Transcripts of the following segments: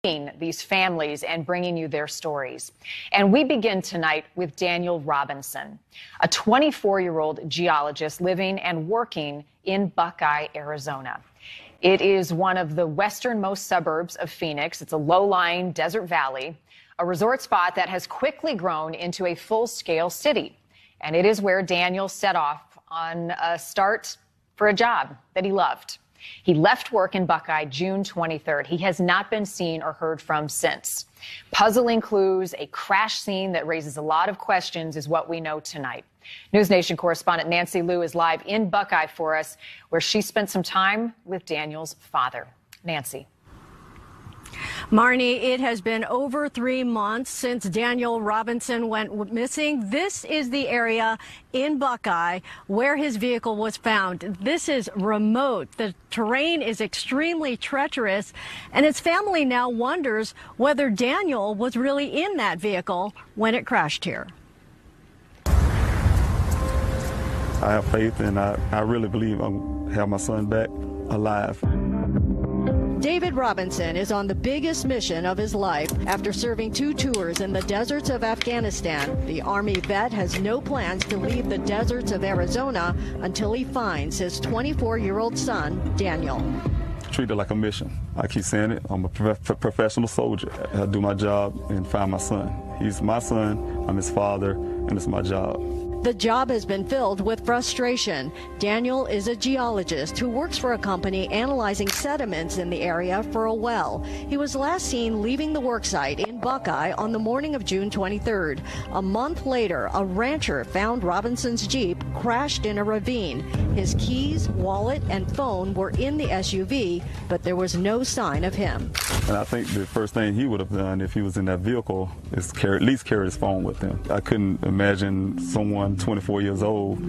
these families and bringing you their stories. And we begin tonight with Daniel Robinson, a 24-year-old geologist living and working in Buckeye, Arizona. It is one of the westernmost suburbs of Phoenix. It's a low-lying desert valley, a resort spot that has quickly grown into a full-scale city. And it is where Daniel set off on a start for a job that he loved. He left work in Buckeye June 23rd. He has not been seen or heard from since. Puzzling clues, a crash scene that raises a lot of questions is what we know tonight. News Nation correspondent Nancy Liu is live in Buckeye for us, where she spent some time with Daniel's father. Nancy. Marnie, it has been over 3 months since Daniel Robinson went missing. This is the area in Buckeye where his vehicle was found. This is remote. The terrain is extremely treacherous, and his family now wonders whether Daniel was really in that vehicle when it crashed here. I have faith, and I really believe I'll have my son back alive. David Robinson is on the biggest mission of his life. After serving 2 tours in the deserts of Afghanistan, the Army vet has no plans to leave the deserts of Arizona until he finds his 24-year-old son, Daniel. Treat it like a mission. I keep saying it. I'm a professional soldier. I do my job and find my son. He's my son, I'm his father, and it's my job. The job has been filled with frustration. Daniel is a geologist who works for a company analyzing sediments in the area for a well. He was last seen leaving the worksite in Buckeye on the morning of June 23rd. A month later, a rancher found Robinson's Jeep crashed in a ravine. His keys, wallet, and phone were in the SUV, but there was no sign of him. And I think the first thing he would have done if he was in that vehicle is at least carry his phone with him. I couldn't imagine someone 24 years old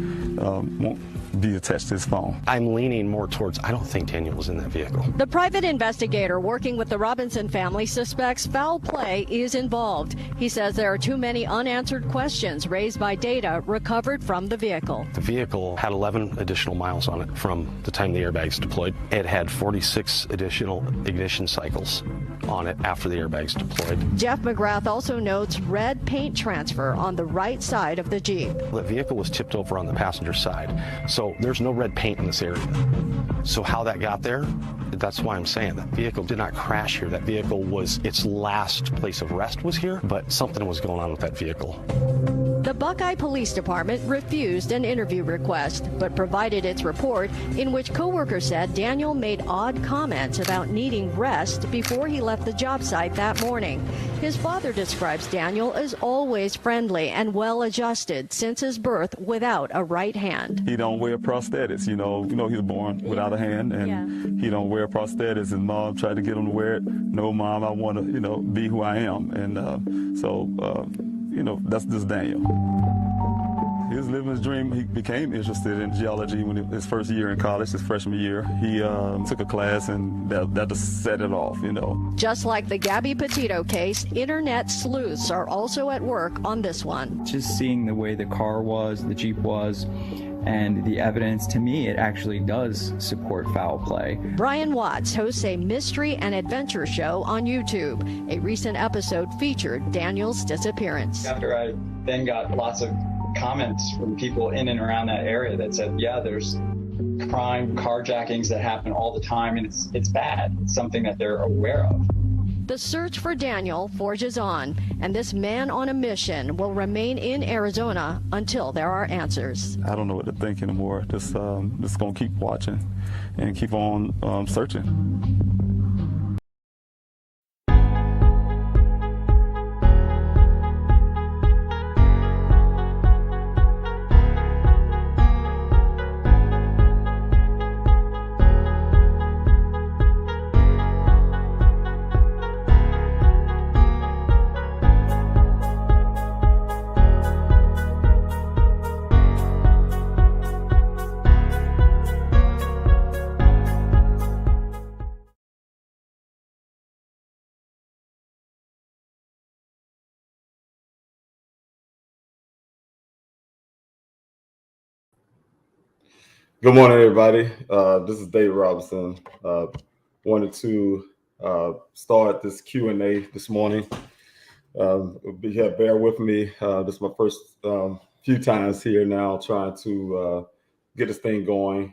won't be attached to his phone. I'm leaning more towards, I don't think Daniel was in that vehicle. The private investigator working with the Robinson family suspects foul play is involved. He says there are too many unanswered questions raised by data recovered from the vehicle. The vehicle had 11 additional miles on it from the time the airbags deployed. It had 46 additional ignition cycles on it after the airbags deployed. Jeff McGrath also notes red paint transfer on the right side of the Jeep. The vehicle was tipped over on the passenger side, so there's no red paint in this area. So how that got there, that's why I'm saying that vehicle did not crash here. That vehicle was, its last place of rest was here, but something was going on with that vehicle. The Buckeye Police Department refused an interview request, but provided its report in which coworkers said Daniel made odd comments about needing rest before he left the job site that morning. His father describes Daniel as always friendly and well-adjusted since his birth without a right hand. He don't wear prosthetics, you know he was born without a hand, and he don't wear prosthetics. His mom tried to get him to wear it. No, Mom, I want to, be who I am. And that's just Daniel. He was living his dream. He became interested in geology when his first year in college, his freshman year. He took a class, and that just set it off, Just like the Gabby Petito case, internet sleuths are also at work on this one. Just seeing the way the car was, the Jeep was, and the evidence, to me, it actually does support foul play. Brian Watts hosts a mystery and adventure show on YouTube. A recent episode featured Daniel's disappearance. After I then got lots of comments from people in and around that area that said, yeah, there's crime, carjackings that happen all the time, and it's bad. It's something that they're aware of. The search for Daniel forges on, and this man on a mission will remain in Arizona until there are answers. I don't know what to think anymore. Just gonna keep watching and keep on searching. Good morning, everybody. This is David Robinson. Wanted to start this Q&A this morning. Bear with me. This is my first few times here now trying to get this thing going,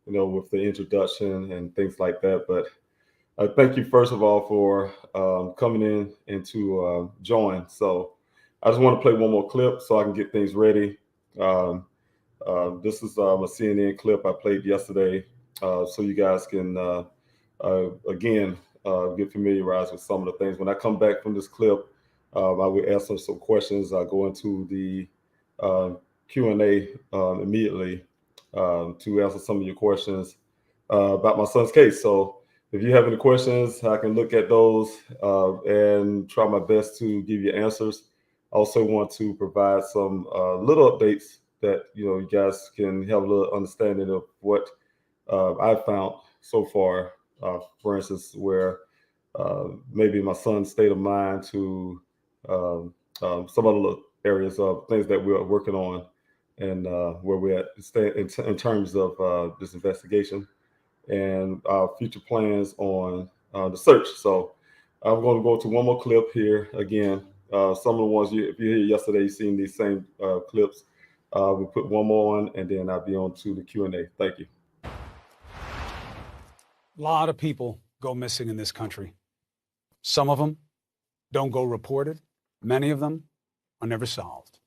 with the introduction and things like that. But thank you, first of all, for coming in and to join. So I just want to play one more clip so I can get things ready. This is a CNN clip I played yesterday, so you guys can, again, get familiarized with some of the things. When I come back from this clip, I will answer some questions. I'll go into the Q&A immediately to answer some of your questions about my son's case. So if you have any questions, I can look at those and try my best to give you answers. I also want to provide some little updates that you guys can have a little understanding of what I've found so far. For instance, where maybe my son's state of mind to some other areas of things that we're working on and where we're at in terms of this investigation and our future plans on the search. So I'm going to go to one more clip here again. Some of the ones if you hear yesterday, you've seen these same clips. We'll put one more on, and then I'll be on to the Q&A. Thank you. A lot of people go missing in this country. Some of them don't go reported. Many of them are never solved.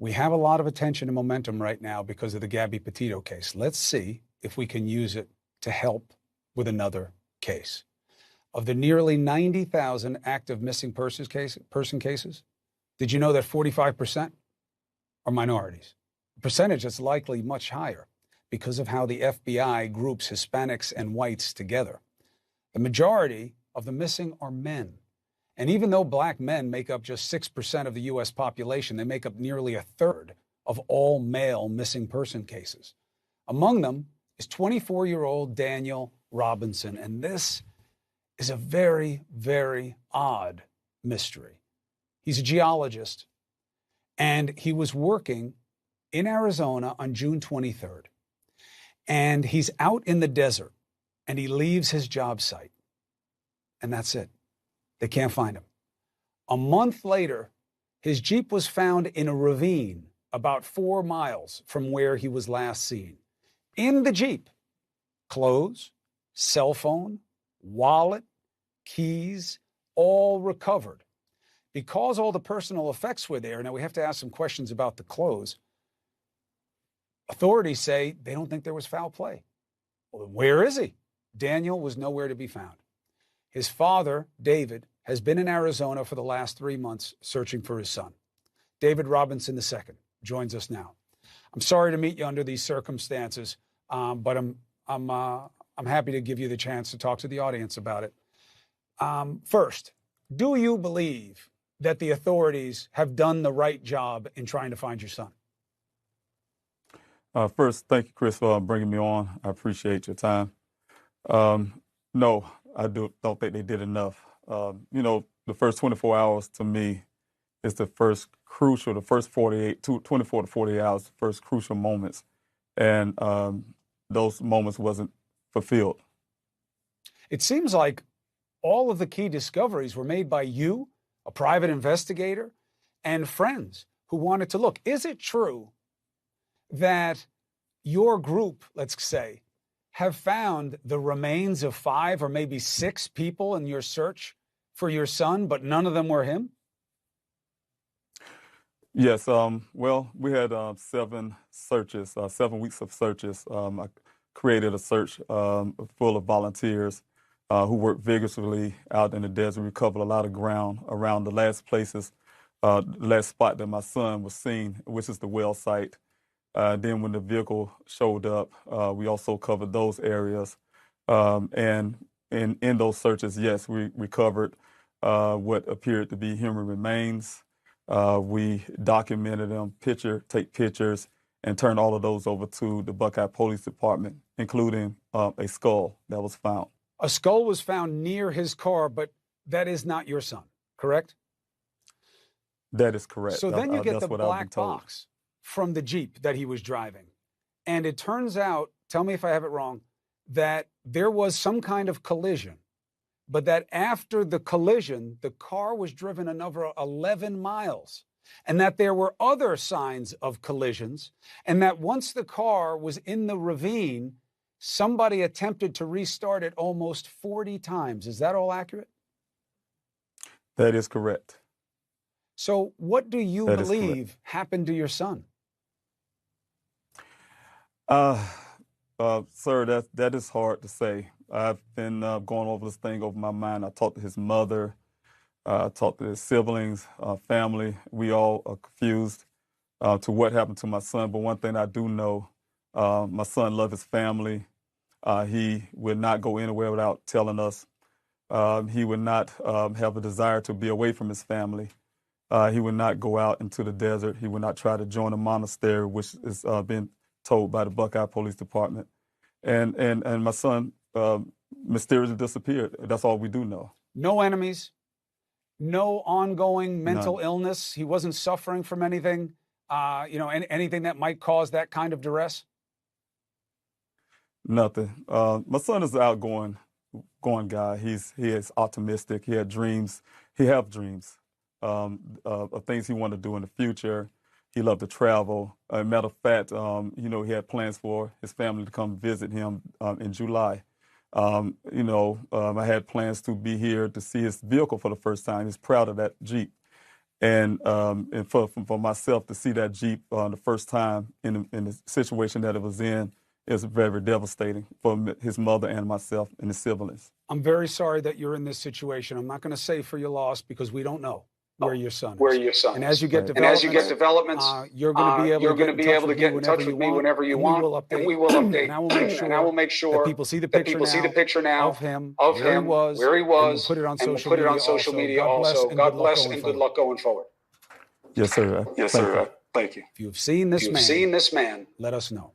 We have a lot of attention and momentum right now because of the Gabby Petito case. Let's see if we can use it to help with another case. Of the nearly 90,000 active missing person cases, did you know that 45% are minorities? A percentage that's likely much higher because of how the FBI groups Hispanics and whites together. The majority of the missing are men. And even though black men make up just 6% of the U.S. population, they make up nearly a third of all male missing person cases. Among them is 24-year-old Daniel Robinson. And this is a very, very odd mystery. He's a geologist, and he was working in Arizona on June 23rd. And he's out in the desert, and he leaves his job site. And that's it. They can't find him. A month later, his Jeep was found in a ravine about 4 miles from where he was last seen. In the Jeep, clothes, cell phone, wallet, keys, all recovered. Because all the personal effects were there, now we have to ask some questions about the clothes. Authorities say they don't think there was foul play. Well, then where is he? Daniel was nowhere to be found. His father, David, has been in Arizona for the last 3 months searching for his son. David Robinson II joins us now. I'm sorry to meet you under these circumstances, but I'm happy to give you the chance to talk to the audience about it. First, do you believe that the authorities have done the right job in trying to find your son? First, thank you, Chris, for bringing me on. I appreciate your time. No, I don't think they did enough. The first 24 hours to me is the first 24 to 48 hours, the first crucial moments. And those moments wasn't fulfilled. It seems like all of the key discoveries were made by you, a private investigator, and friends who wanted to look. Is it true that your group, let's say, have found the remains of 5 or maybe 6 people in your search for your son, but none of them were him? Yes. Well, we had 7 searches, 7 weeks of searches. I created a search full of volunteers who worked vigorously out in the desert. We covered a lot of ground around the last places, the last spot that my son was seen, which is the well site. Then when the vehicle showed up, we also covered those areas. And in those searches, yes, we recovered what appeared to be human remains. We documented them, take pictures, and turned all of those over to the Buckeye Police Department, including a skull that was found. A skull was found near his car, but that is not your son, correct? That is correct. So then you get the black box from the Jeep that he was driving. And it turns out, tell me if I have it wrong, that there was some kind of collision, but that after the collision, the car was driven another 11 miles, and that there were other signs of collisions, and that once the car was in the ravine, somebody attempted to restart it almost 40 times. Is that all accurate? That is correct. So what do you That is believe happened to your son? Sir, that is hard to say. I've been going over this thing over my mind. I talked to his mother, I talked to his siblings, family. We all are confused to what happened to my son. But one thing I do know, my son loved his family. He would not go anywhere without telling us. He would not have a desire to be away from his family. He would not go out into the desert. He would not try to join a monastery, which is being told by the Buckeye Police Department. And my son mysteriously disappeared. That's all we do know. No enemies, no ongoing mental illness. He wasn't suffering from anything, anything that might cause that kind of duress? Nothing. My son is an outgoing guy. He is optimistic. He had dreams. He have dreams of things he wanted to do in the future. He loved to travel. Matter of fact, he had plans for his family to come visit him in July. I had plans to be here to see his vehicle for the first time. He's proud of that Jeep. And for myself to see that Jeep the first time in the situation that it was in is very, very devastating for his mother and myself and his siblings. I'm very sorry that you're in this situation. I'm not going to say for your loss because we don't know where your son is. And as you get developments, you're going to be able to get in touch with me whenever you want, and we will update. And I will make sure that people see the picture now of him, where he was, and we'll put it on social media also. God bless and good luck going forward. Yes, sir. Yes, sir. Thank you. If you've seen this man, let us know.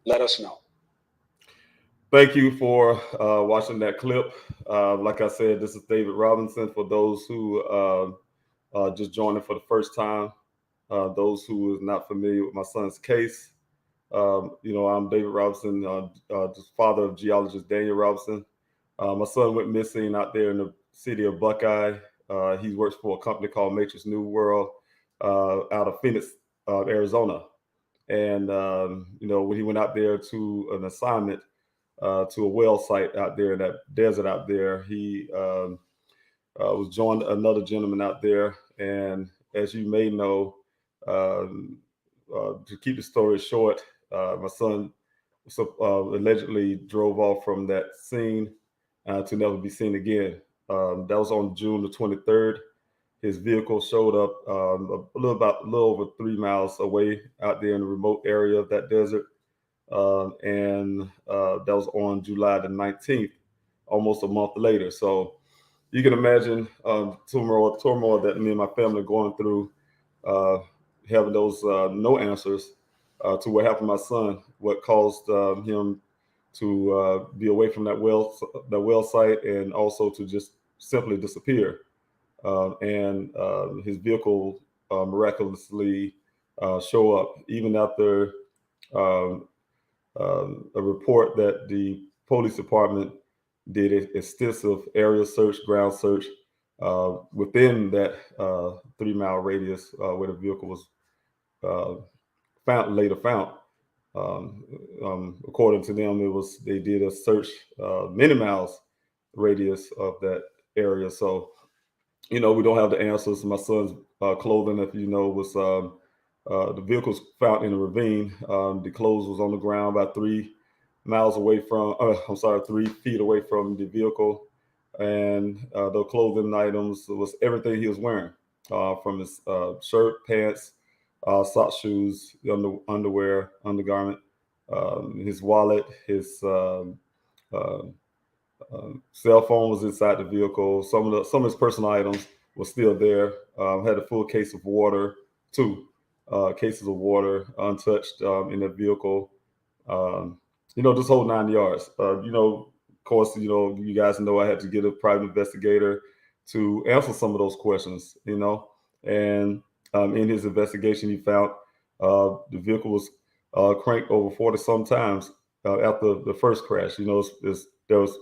Thank you for watching that clip. Like I said, this is David Robinson. For those who just joining for the first time, those who are not familiar with my son's case, I'm David Robinson, the father of geologist Daniel Robinson. My son went missing out there in the city of Buckeye. He works for a company called Matrix New World out of Phoenix, Arizona. And, when he went out there to an assignment, to a well site out there in that desert out there, he was joined another gentleman out there. And as you may know, to keep the story short, my son allegedly drove off from that scene to never be seen again. That was on June the 23rd. His vehicle showed up a little over 3 miles away out there in the remote area of that desert. And that was on July the 19th, almost a month later. So you can imagine turmoil that me and my family are going through, having those no answers to what happened to my son, what caused him to be away from that well site, and also to just simply disappear. And his vehicle miraculously show up, even after a report that the police department did an extensive aerial search, ground search within that 3 mile radius where the vehicle was later found. According to them, they did a search many miles radius of that area. So, we don't have the answers. My son's clothing, if was the vehicle's found in a ravine. The clothes was on the ground about 3 miles away from, 3 feet away from the vehicle. And the clothing items was everything he was wearing, from his shirt, pants, sock, shoes, underwear, undergarment, his wallet, his cell phone was inside the vehicle. Some of his personal items were still there. Had a full case of water, 2 cases of water untouched in the vehicle. This whole 9 yards. Of course, you guys know I had to get a private investigator to answer some of those questions, and in his investigation, he found the vehicle was cranked over 40 some times after the first crash. There was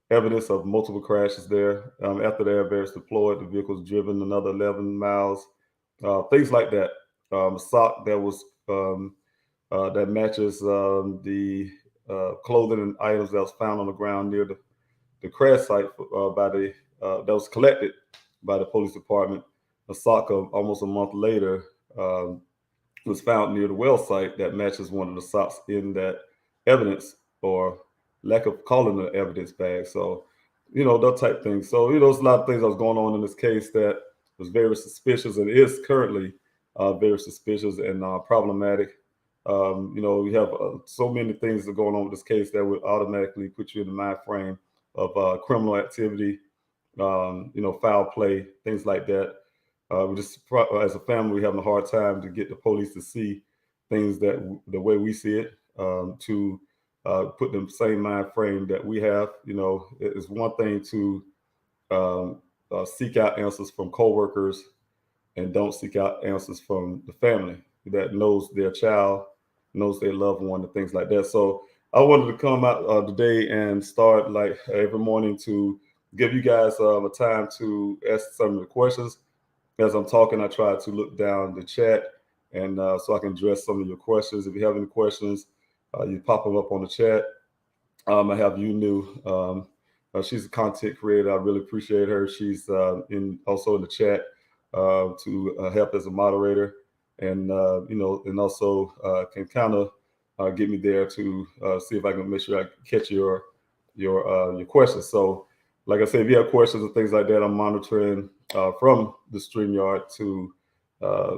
evidence of multiple crashes there. After the airbags deployed, the vehicle was driven another 11 miles, things like that. A sock that was that matches the clothing and items that was found on the ground near the crash site that was collected by the police department. A sock almost a month later was found near the well site that matches one of the socks in that evidence or lack of calling the evidence bag. So, that type thing. So, there's a lot of things that was going on in this case that was very suspicious and is currently very suspicious and problematic. You have so many things that are going on with this case that would automatically put you in the mind frame of criminal activity, foul play, things like that. We just, as a family, we're having a hard time to get the police to see things that the way we see it, to put them the same mind frame that we have. It's one thing to seek out answers from coworkers and don't seek out answers from the family that knows their child, knows their loved one, and things like that. So I wanted to come out today and start like every morning to give you guys a time to ask some of the questions. As I'm talking, I try to look down the chat and so I can address some of your questions. If you have any questions, you pop them up on the chat. I have New. She's a content creator. I really appreciate her. She's also in the chat to help as a moderator, and and also can kind of get me there to see if I can make sure I catch your questions. So, like I said, if you have questions and things like that, I'm monitoring from the StreamYard to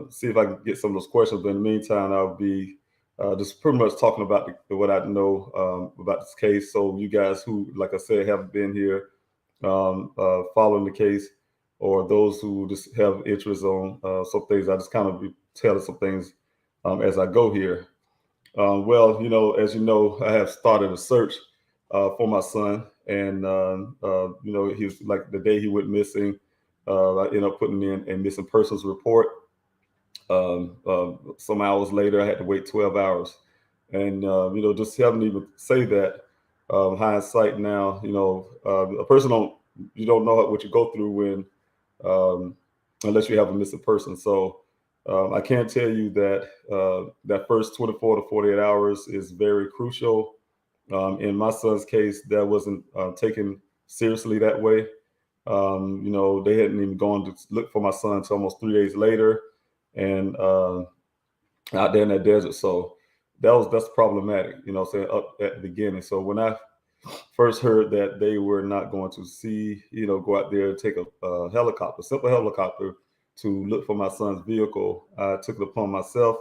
see if I can get some of those questions. But in the meantime, I'll be just pretty much talking about what I know about this case. So you guys who, like I said, haven't been here following the case, or those who just have interest on some things, I just kind of be telling some things as I go here. Well, as you know, I have started a search for my son, and he was like the day he went missing. I ended up putting in a missing persons report. Some hours later, I had to wait 12 hours, and just having to even say that, hindsight now, a person you don't know what you go through when unless you have a missing person. So I can tell you that that first 24 to 48 hours is very crucial. In my son's case, that wasn't taken seriously that way. They hadn't even gone to look for my son until almost 3 days later, and out there in that desert. So that's problematic, saying up at the beginning. So when I first heard that they were not going to go out there and take a simple helicopter to look for my son's vehicle, I took it upon myself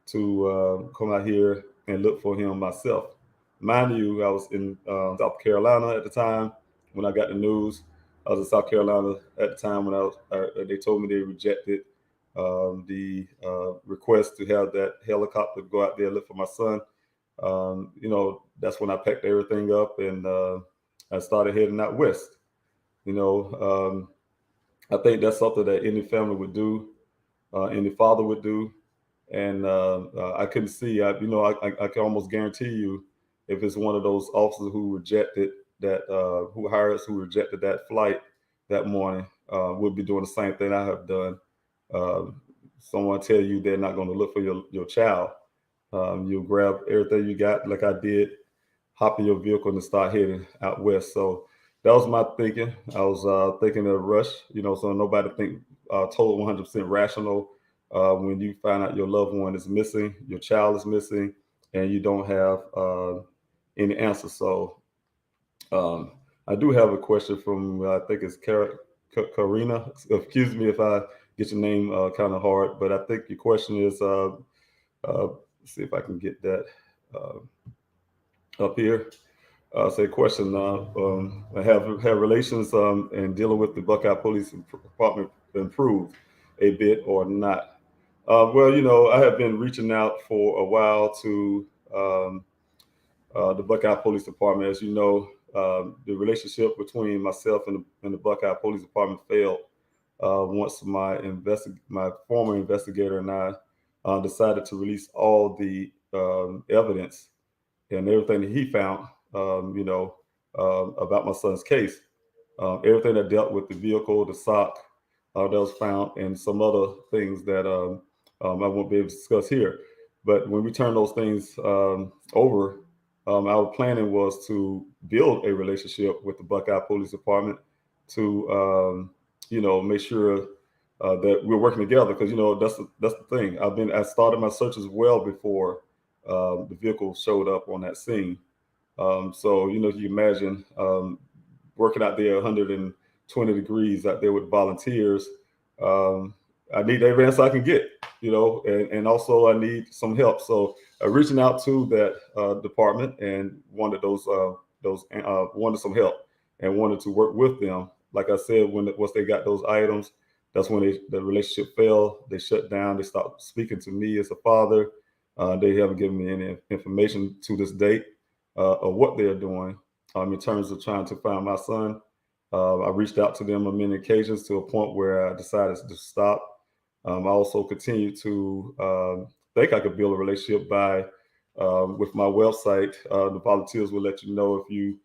to come out here and look for him myself. Mind you, I was in South Carolina at the time when I got the news. I was in South Carolina at the time when they told me they rejected the request to have that helicopter go out there and look for my son. That's when I packed everything up and I started heading out west. I think that's something that any family would do, any father would do. And I couldn't see, I can almost guarantee you, if it's one of those officers who rejected that, who rejected that flight that morning, would be doing the same thing I have done. Someone tell you they're not going to look for your child. You'll grab everything you got, like I did, hop in your vehicle and start heading out west. So that was my thinking. I was thinking in a rush, so nobody think total 100% rational when you find out your loved one is missing, your child is missing, and you don't have any answers. So I do have a question from, I think it's Karina. Excuse me if I get your name kind of hard, but I think your question is, see if I can get that up here. Say question, have relations and dealing with the Buckeye Police Department improved a bit or not? Well, I have been reaching out for a while to the Buckeye Police Department. As you know, the relationship between myself and the Buckeye Police Department failed once my former investigator and I decided to release all the evidence and everything that he found, about my son's case. Everything that dealt with the vehicle, the sock that was found, and some other things that I won't be able to discuss here. But when we turn those things over, our planning was to build a relationship with the Buckeye Police Department to, make sure that we're working together. Because that's the thing. I started my searches well before the vehicle showed up on that scene. So you imagine working out there 120 degrees out there with volunteers. I need every answer I can get, and also I need some help. So reaching out to that department and wanted wanted some help and wanted to work with them. Like I said, once they got those items, that's when the relationship fell. They shut down. They stopped speaking to me as a father. They haven't given me any information to this date of what they're doing in terms of trying to find my son. I reached out to them on many occasions to a point where I decided to stop. I also continue to think I could build a relationship with my website. The volunteers will let you know if you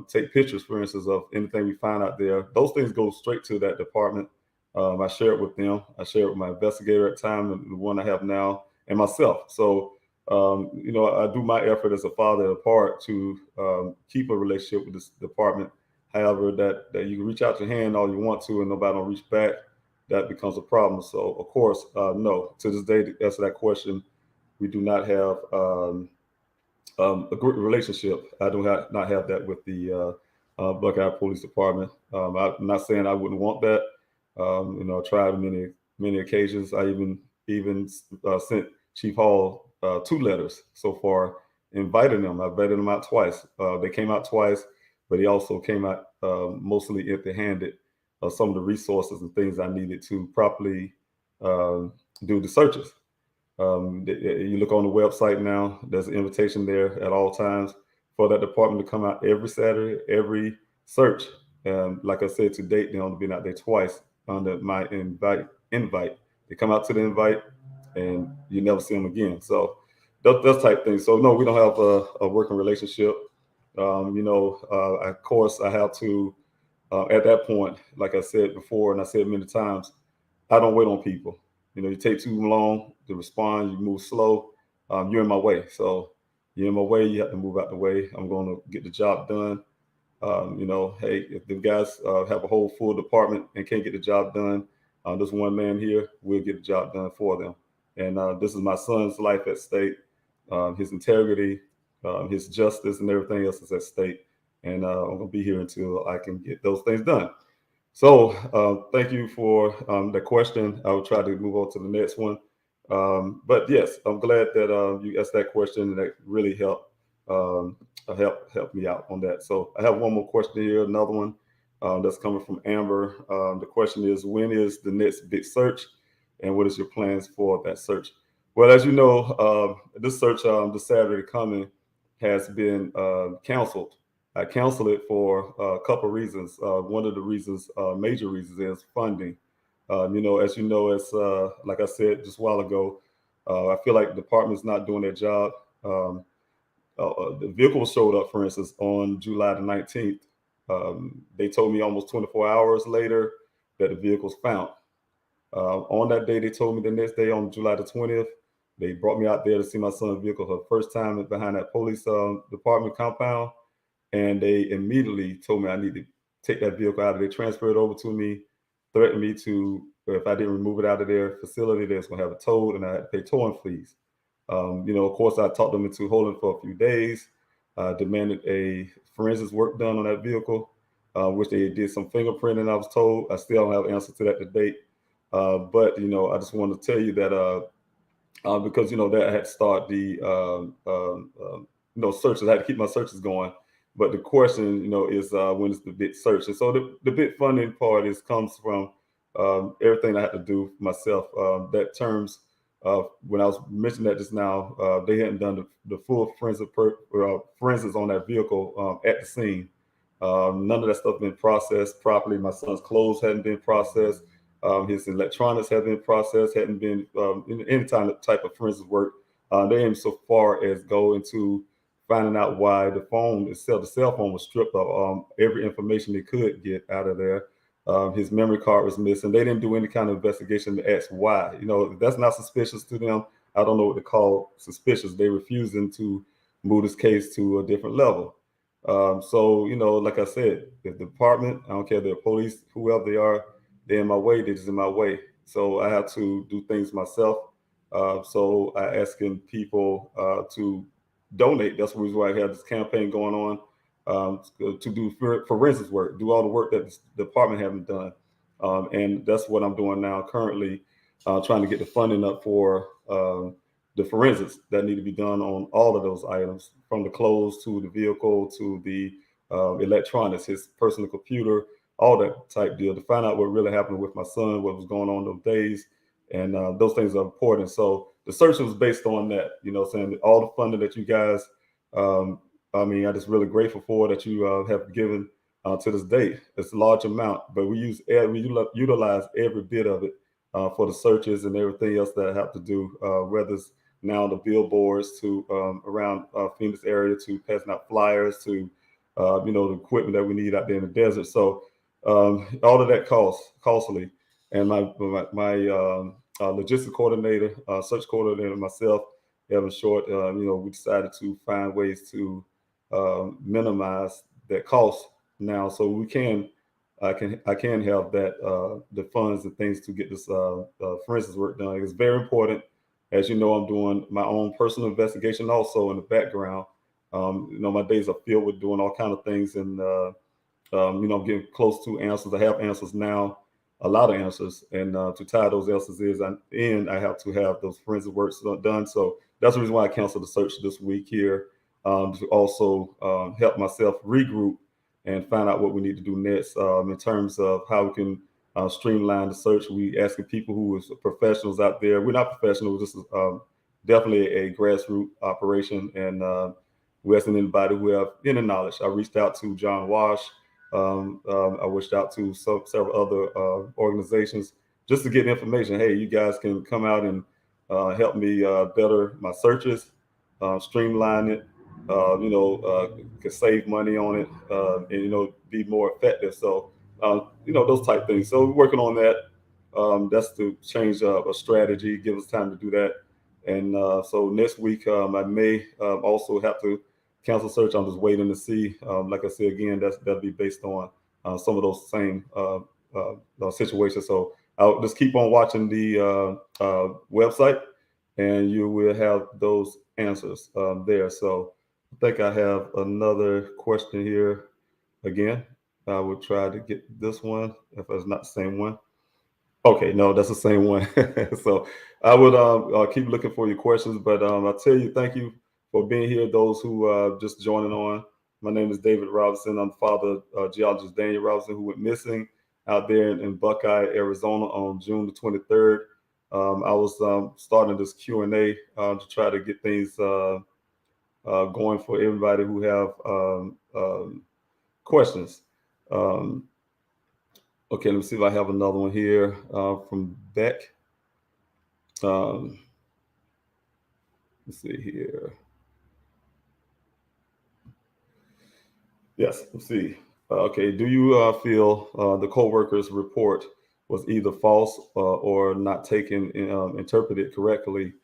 take pictures, for instance, of anything we find out there. Those things go straight to that department. I share it with them. I share it with my investigator at the time, and the one I have now, and myself. So, I do my effort as a father part to keep a relationship with this department. However, that you can reach out your hand all you want to, and nobody don't reach back, that becomes a problem. So, of course, no. To this day, to answer that question, we do not have a good relationship. I do not have that with the Buckeye Police Department. I'm not saying I wouldn't want that. I tried many occasions. I even sent Chief Hall 2 letters so far, inviting them. I vetted them out twice. They came out twice, but he also came out mostly empty-handed. Some of the resources and things I needed to properly do the searches. You look on the website now, there's an invitation there at all times for that department to come out every Saturday, every search. And like I said, to date, they only been out there twice under my invite. They come out to the invite and you never see them again. So those type things. So no, we don't have a working relationship. Of course, I have to, at that point, like I said before, and I said many times, I don't wait on people. You take too long to respond, you move slow, you're in my way. So you're in my way, you have to move out the way. I'm going to get the job done. Hey, if the guys have a whole full department and can't get the job done, there's one man here, we'll get the job done for them. And this is my son's life at stake, his integrity, his justice, and everything else is at stake. And I'm going to be here until I can get those things done. So thank you for the question. I will try to move on to the next one. But yes, I'm glad that you asked that question, and that really helped me out on that. So I have one more question here, another one that's coming from Amber. The question is, when is the next big search, and what is your plans for that search? Well, as you know, this search this Saturday coming has been canceled. I canceled it for a couple of reasons. One of the reasons, major reasons, is funding. As like I said just a while ago, I feel like the department's not doing their job. The vehicle showed up, for instance, on July the 19th. They told me almost 24 hours later that the vehicle's found. On that day, they told me the next day, on July the 20th, they brought me out there to see my son's vehicle for the first time behind that police department compound. And they immediately told me I need to take that vehicle out of there, transfer it over to me, threatened me to, if I didn't remove it out of their facility, they was going to have it towed, and I had to pay towing fees. Of course, I talked them into holding for a few days, demanded a forensics work done on that vehicle, which they did some fingerprinting, I was told. I still don't have an answer to that to date. But I just wanted to tell you that because, that I had to start the, searches. I had to keep my searches going. But the question, is when is the big search? And so the big funding part comes from everything I had to do for myself. That terms, when I was mentioning that just now, they hadn't done the full forensics on that vehicle at the scene. None of that stuff been processed properly. My son's clothes hadn't been processed. His electronics hadn't been processed, hadn't been any type of forensic work. They ain't so far as go into finding out why the phone itself, the cell phone was stripped of every information they could get out of there. His memory card was missing. They didn't do any kind of investigation to ask why. You know, that's not suspicious to them. I don't know what to call suspicious. They refusing to move this case to a different level. So, you know, like I said, the department, I don't care, the police, whoever they are, they're in my way, they're just in my way. So I have to do things myself. So I asking people to donate. That's the reason why I have this campaign going on, to do forensics work, do all the work that the department haven't done. And that's what I'm doing now currently, trying to get the funding up for the forensics that need to be done on all of those items, from the clothes to the vehicle to the electronics, his personal computer, all that type deal, to find out what really happened with my son, what was going on those days. And those things are important. So the search was based on that, you know, saying all the funding that you guys, I mean, I'm just really grateful for that you have given to this day. It's a large amount, but we utilize every bit of it for the searches and everything else that I have to do, whether it's now the billboards to around Phoenix area, to passing out flyers, to you know, the equipment that we need out there in the desert. So all of that costly. And my logistics coordinator, search coordinator, myself, Evan Short, you know, we decided to find ways to minimize that cost now, so we can, I can have that the funds and things to get this forensics work done. It's very important. As you know, I'm doing my own personal investigation also in the background. You know, my days are filled with doing all kinds of things, and you know, I'm getting close to answers. I have answers now, a lot of answers, and to tie those answers in, I have to have those forensic works done. So that's the reason why I canceled the search this week here, to also help myself regroup and find out what we need to do next in terms of how we can streamline the search. We asking people who is professionals out there. We're not professionals. This is definitely a grassroots operation, and we're asking anybody who have any knowledge. I reached out to John Wash. I reached out to several other organizations just to get information. Hey, you guys can come out and help me better my searches, streamline it, you know, can save money on it, and, you know, be more effective. So, you know, those type things. So we're working on that. That's to change a strategy, give us time to do that. And so next week, I may also have to cancel search. I'm just waiting to see. Like I said, again, that'll be based on some of those same situations. So I'll just keep on watching the website, and you will have those answers there. So I think I have another question here. Again, I will try to get this one if it's not the same one. Okay, no, that's the same one. So I would keep looking for your questions, but I'll tell you, thank you for being here. Those who just joining on, my name is David Robinson. I'm the father of geologist Daniel Robinson, who went missing out there in Buckeye, Arizona on June the 23rd. I was starting this Q&A to try to get things going for everybody who have questions. Okay, let me see if I have another one here from Beck. Let's see here. Yes, let's see. Okay, do you feel the co-worker's report was either false or not taken, interpreted correctly,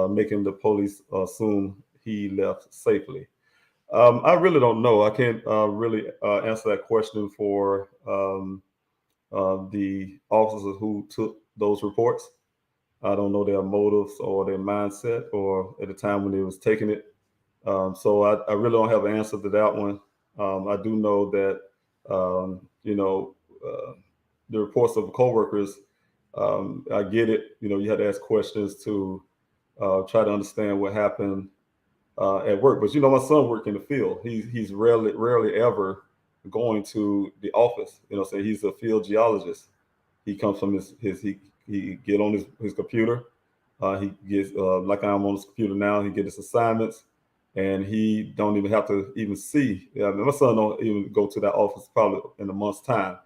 making the police assume he left safely? I really don't know. I can't really answer that question for the officers who took those reports. I don't know their motives or their mindset or at the time when they was taking it. So I really don't have an answer to that one. I do know that, you know, the reports of coworkers, I get it. You know, you had to ask questions to try to understand what happened at work. But, you know, my son worked in the field. He's rarely ever going to the office. You know, say he's a field geologist. He comes from he get on his computer. He gets like I'm on his computer now. He gets his assignments, and he don't even have to even see. I mean, my son don't even go to that office probably in a month's time.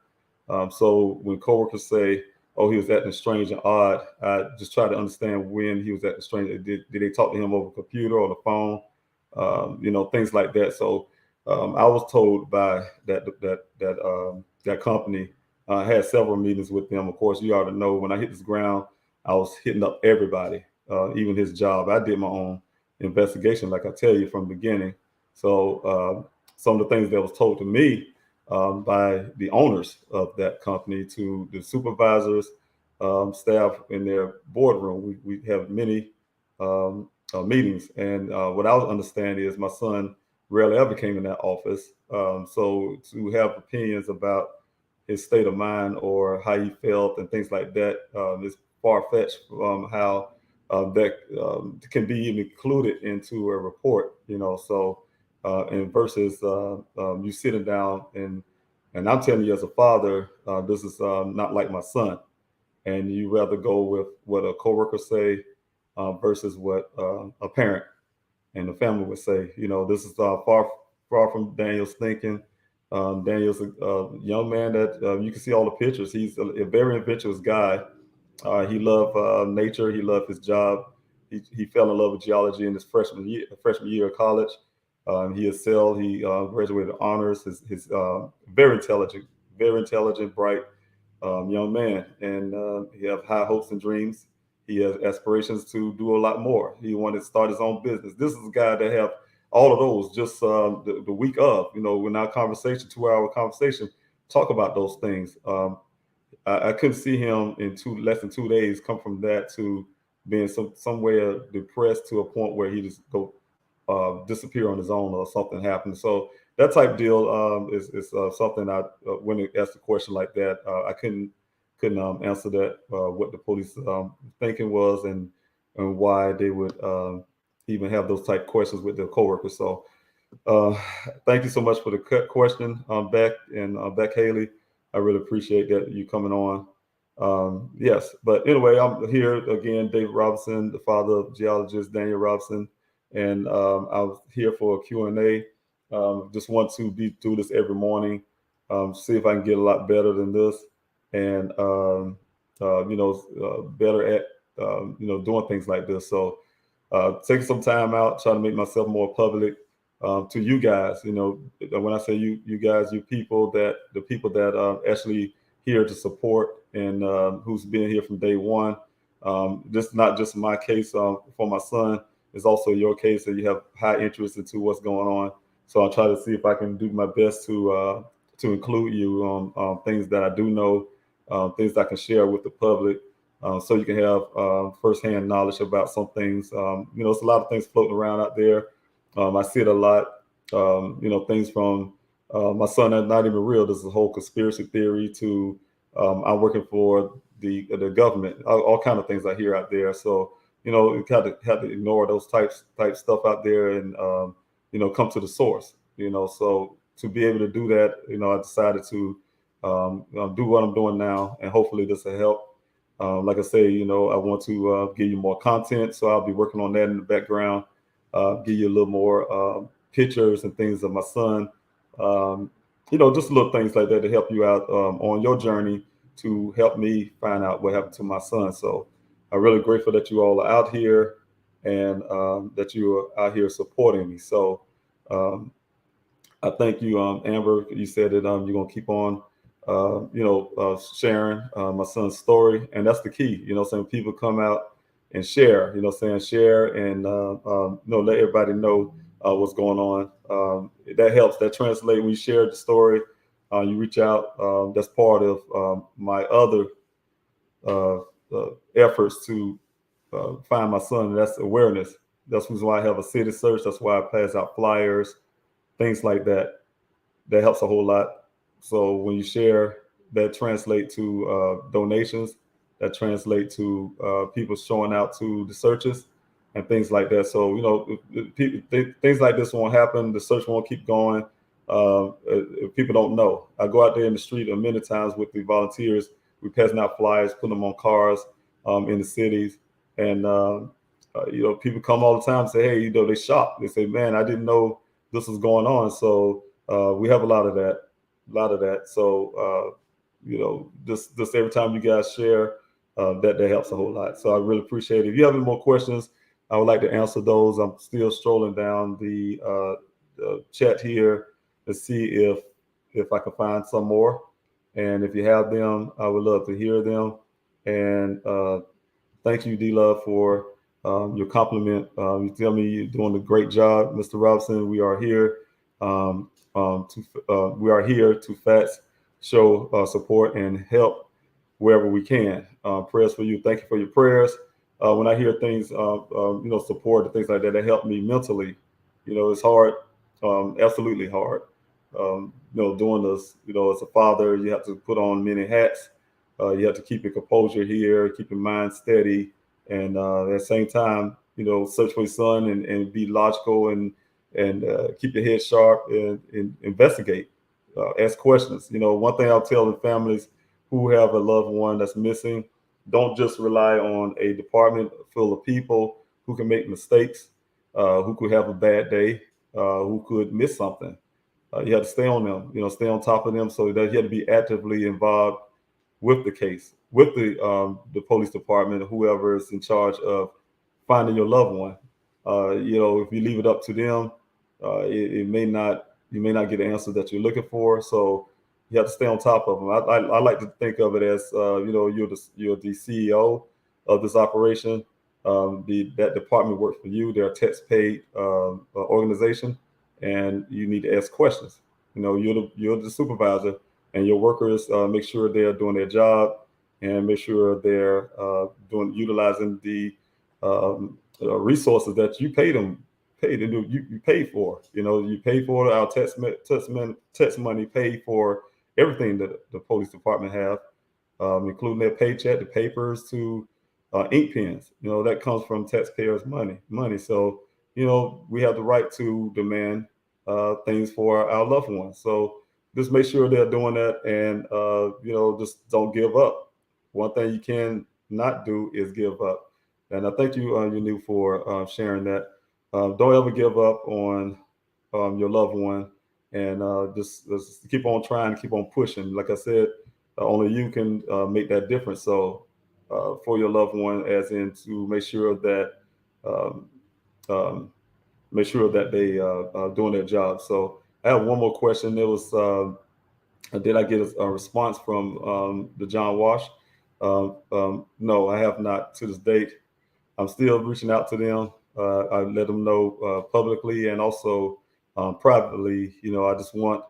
So when coworkers say, "Oh, he was acting strange and odd," I just try to understand when he was acting strange. Did they talk to him over the computer or the phone? things like that. So I was told by that company. I had several meetings with them. Of course, you already know when I hit this ground, I was hitting up everybody, even his job. I did my own investigation, like I tell you from the beginning. So some of the things that was told to me by the owners of that company, to the supervisors, staff in their boardroom, we have many meetings. And what I understand is my son rarely ever came in that office. So to have opinions about his state of mind or how he felt and things like that is far-fetched from how that can be even included into a report, so and versus you sitting down and I'm telling you as a father, this is not like my son, and you rather go with what a coworker say versus what a parent and the family would say. This is far from Daniel's thinking. Daniel's a young man that you can see all the pictures. He's a very adventurous guy. He loved nature. He loved his job. He fell in love with geology in his freshman year of college. He excelled. He graduated honors. His very intelligent, bright young man, and he has high hopes and dreams. He has aspirations to do a lot more. He wanted to start his own business. This is a guy that have all of those just the week of, in our conversation, 2-hour conversation, talk about those things. I couldn't see him in less than 2 days come from that to being somewhere depressed to a point where he just go disappear on his own or something happened. So that type deal is something I when they asked a question like that, I couldn't answer that, what the police thinking was and why they would even have those type questions with their coworkers. So thank you so much for the question, Beck and Beck Haley. I really appreciate that you coming on. Yes, but anyway, I'm here again, David Robinson, the father of geologist Daniel Robinson, and I was here for a Q&A. Just want to do this every morning, see if I can get a lot better than this, and better at doing things like this. So taking some time out, trying to make myself more public to you guys. When I say you guys, the people that actually here to support and who's been here from day one. This is not just my case for my son. It's also your case that you have high interest into what's going on. So I'll try to see if I can do my best to include you on things that I do know, things that I can share with the public, so you can have firsthand knowledge about some things. There's a lot of things floating around out there. I see it a lot. Things from my son are not even real. This is a whole conspiracy theory to I'm working for the government. All kind of things I hear out there. So you have to ignore those type stuff out there and come to the source. So to be able to do that, I decided to do what I'm doing now, and hopefully this will help. Like I say, I want to give you more content, so I'll be working on that in the background. Give you a little more pictures and things of my son. Just little things like that to help you out on your journey to help me find out what happened to my son. So I'm really grateful that you all are out here and that you are out here supporting me. So I thank you, Amber. You said that you're gonna keep on, sharing my son's story, and that's the key. Saying people come out and share. Share and let everybody know what's going on. That helps. That translates. When you share the story, you reach out. That's part of my other efforts to find my son. And that's awareness. That's why I have a city search. That's why I pass out flyers, things like that. That helps a whole lot. So when you share, that translate to donations. That translate to people showing out to the searches and things like that. So things like this won't happen. The search won't keep going. If people don't know, I go out there in the street many times with the volunteers. We passing out flyers, putting them on cars in the cities, and people come all the time and say, hey, they shocked. They say, man, I didn't know this was going on. So we have a lot of that. So just every time you guys share, that helps a whole lot. So I really appreciate it. If you have any more questions, I would like to answer those. I'm still strolling down the chat here to see if I can find some more. And if you have them, I would love to hear them. And thank you, D-Love, for your compliment. You tell me you're doing a great job, Mr. Robinson. We are here. We are here to facts, show support, and help wherever we can. Prayers for you. Thank you for your prayers. When I hear things, support and things like that, that help me mentally. It's hard, absolutely hard. Doing this, as a father, you have to put on many hats. You have to keep your composure here, keep your mind steady, and at the same time, search for your son and be logical and keep your head sharp and investigate, ask questions. One thing I'll tell the families who have a loved one that's missing, don't just rely on a department full of people who can make mistakes, who could have a bad day, who could miss something. You have to stay on them, stay on top of them, so that you have to be actively involved with the case, with the police department, whoever is in charge of finding your loved one. If you leave it up to them, you may not get the answer that you're looking for. So you have to stay on top of them. I like to think of it as you're the CEO of this operation. That department works for you. They're a tax-paid organization, and you need to ask questions. You're the supervisor, and your workers make sure they're doing their job and make sure they're utilizing the resources that you pay them. You pay for. You pay for our tax money, pay for everything that the police department have, including their paycheck, the papers, to ink pens. That comes from taxpayers' money. So we have the right to demand things for our loved ones. So just make sure they're doing that, and just don't give up. One thing you can not do is give up. And I thank you, Yanu, for sharing that. Don't ever give up on your loved one, and just keep on trying, keep on pushing. Like I said, only you can make that difference. So for your loved one, as in to make sure that they are doing their job. So I have one more question. There was, did I get a response from the John Wash? No, I have not to this date. I'm still reaching out to them. I let them know publicly and also privately. I just want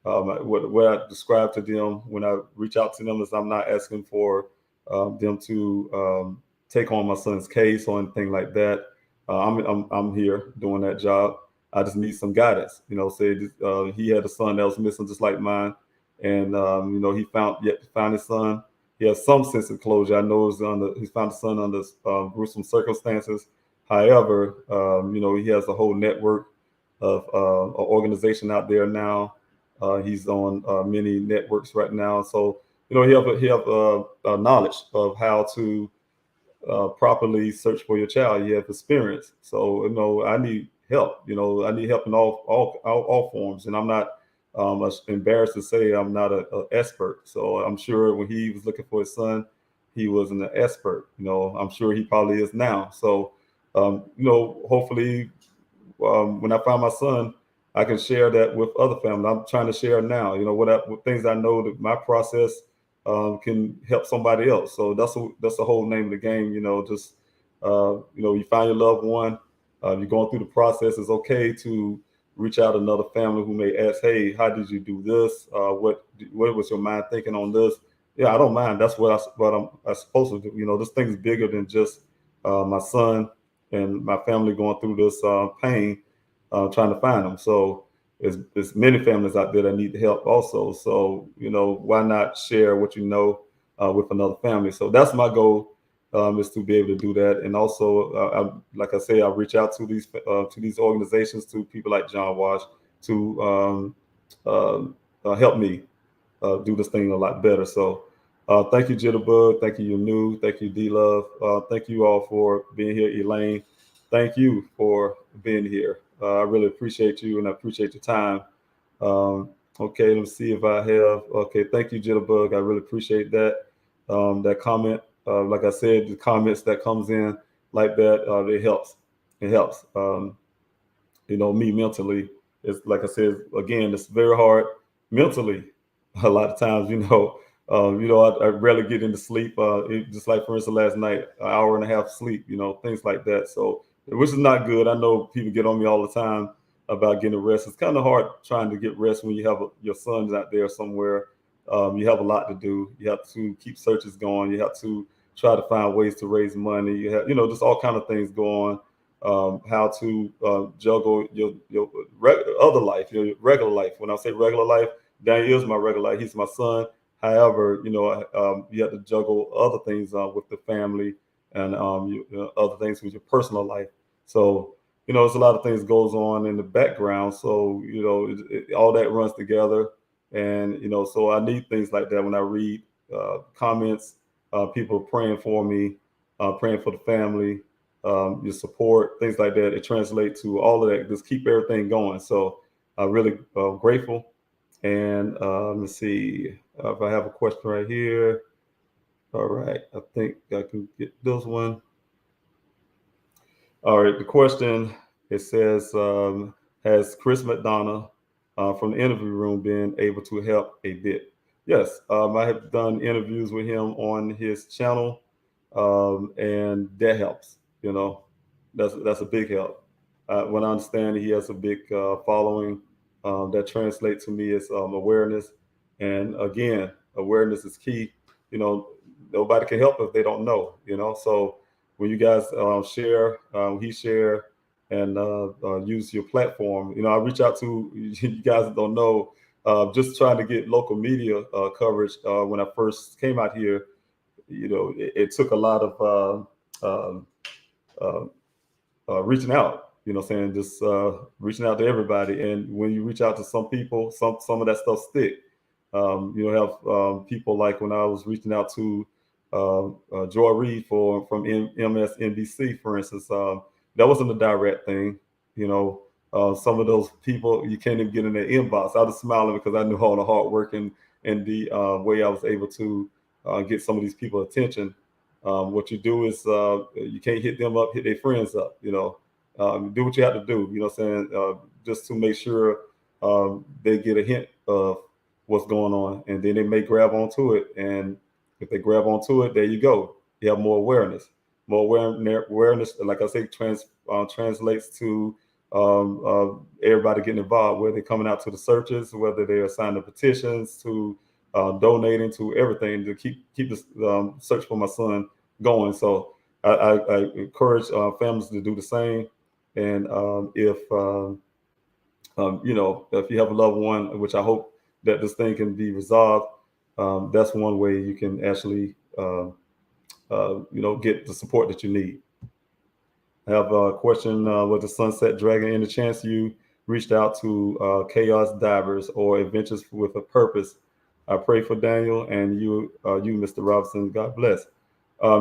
what I describe to them when I reach out to them is I'm not asking for them to take on my son's case or anything like that. I'm here doing that job. I just need some guidance. Say he had a son that was missing just like mine, and he found his son. He has some sense of closure. I know he found his son under gruesome circumstances. However, he has a whole network of an organization out there now. He's on many networks right now. So, he have knowledge of how to properly search for your child. You have experience. So, I need help. I need help in all forms. And I'm not embarrassed to say I'm not an expert. So I'm sure when he was looking for his son, he wasn't an expert. I'm sure he probably is now. So, hopefully when I find my son, I can share that with other families. I'm trying to share now, what things I know that my process can help somebody else. So that's the whole name of the game. You find your loved one, you're going through the process. It's okay to reach out to another family who may ask, hey, how did you do this? What was your mind thinking on this? Yeah, I don't mind. That's what I'm supposed to do. This thing's bigger than just my son and my family going through this pain, trying to find them. So there's many families out there that need help also. So, why not share what you know with another family? So that's my goal, is to be able to do that. And also, like I say, I reach out to these organizations, to people like John Wash, to help me do this thing a lot better. So thank you, Jitterbug. Thank you, Yanu. Thank you, D-Love. Thank you all for being here. Elaine, thank you for being here. I really appreciate you, and I appreciate your time. Okay, let me see if I have. Okay, thank you, Jitterbug. I really appreciate that comment. Like I said, the comments that comes in like that, it helps. It helps. Me mentally. It's like I said again. It's very hard mentally. A lot of times, I rarely get into sleep. Just like for instance, last night, an hour and a half sleep. Things like that. So, which is not good. I know people get on me all the time about getting rest. It's kind of hard trying to get rest when you have your sons out there somewhere. You have a lot to do. You have to keep searches going. You have to try to find ways to raise money. You have, just all kind of things go on. How to juggle your other life, your regular life. When I say regular life, Daniel is my regular life. He's my son. However, you have to juggle other things with the family and other things with your personal life. So, there's a lot of things goes on in the background. So, all that runs together. And, so I need things like that when I read comments, people praying for me, praying for the family, your support, things like that. It translates to all of that. Just keep everything going. So I'm really grateful. And let's see if I have a question right here. All right. I think I can get this one. All right. The question, it says, has Chris McDonough from the interview room been able to help a bit? Yes. I have done interviews with him on his channel, and that helps. That's a big help. When I understand he has a big following, that translates to me as awareness. And again, awareness is key. Nobody can help if they don't know. So when you guys share, he share, and use your platform. I reach out to you guys that don't know. Just trying to get local media coverage. When I first came out here, it took a lot of reaching out, just reaching out to everybody. And when you reach out to some people, some of that stuff stick. Have people like when I was reaching out to Joy Reid from MSNBC, for instance. That wasn't a direct thing. Some of those people, you can't even get in their inbox. I was smiling because I knew all the hard work and the way I was able to get some of these people attention. What you do is you can't hit them up, hit their friends up. Do what you have to do. Just to make sure they get a hint of what's going on, and then they may grab onto it. And if they grab onto it, there you go. You have more awareness. More awareness, like I say, translates to everybody getting involved, whether they're coming out to the searches, whether they're signing petitions, to donating, to everything to keep this search for my son going. So I encourage families to do the same. And if you have a loved one, which I hope that this thing can be resolved, that's one way you can actually get the support that you need. I have a question with the Sunset Dragon. Any chance you reached out to Chaos Divers or Adventures with a Purpose? I pray for Daniel and you, Mr. Robinson. God bless.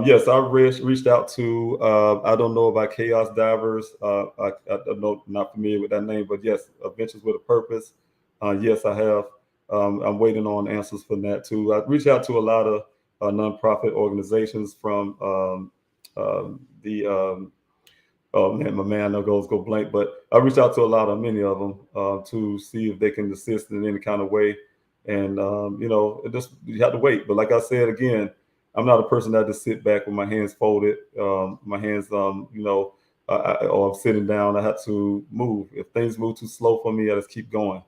Yes, I reached out to, I don't know about Chaos Divers. I don't not familiar with that name, but yes, Adventures with a Purpose. Yes, I have. I'm waiting on answers from that too. I reached out to a lot of nonprofit organizations from oh man, my man goes go blank, but I reached out to many of them to see if they can assist in any kind of way. And you have to wait. But like I said again, I'm not a person that just sit back with my hands folded, or I'm sitting down. I have to move. If things move too slow for me, I just keep going.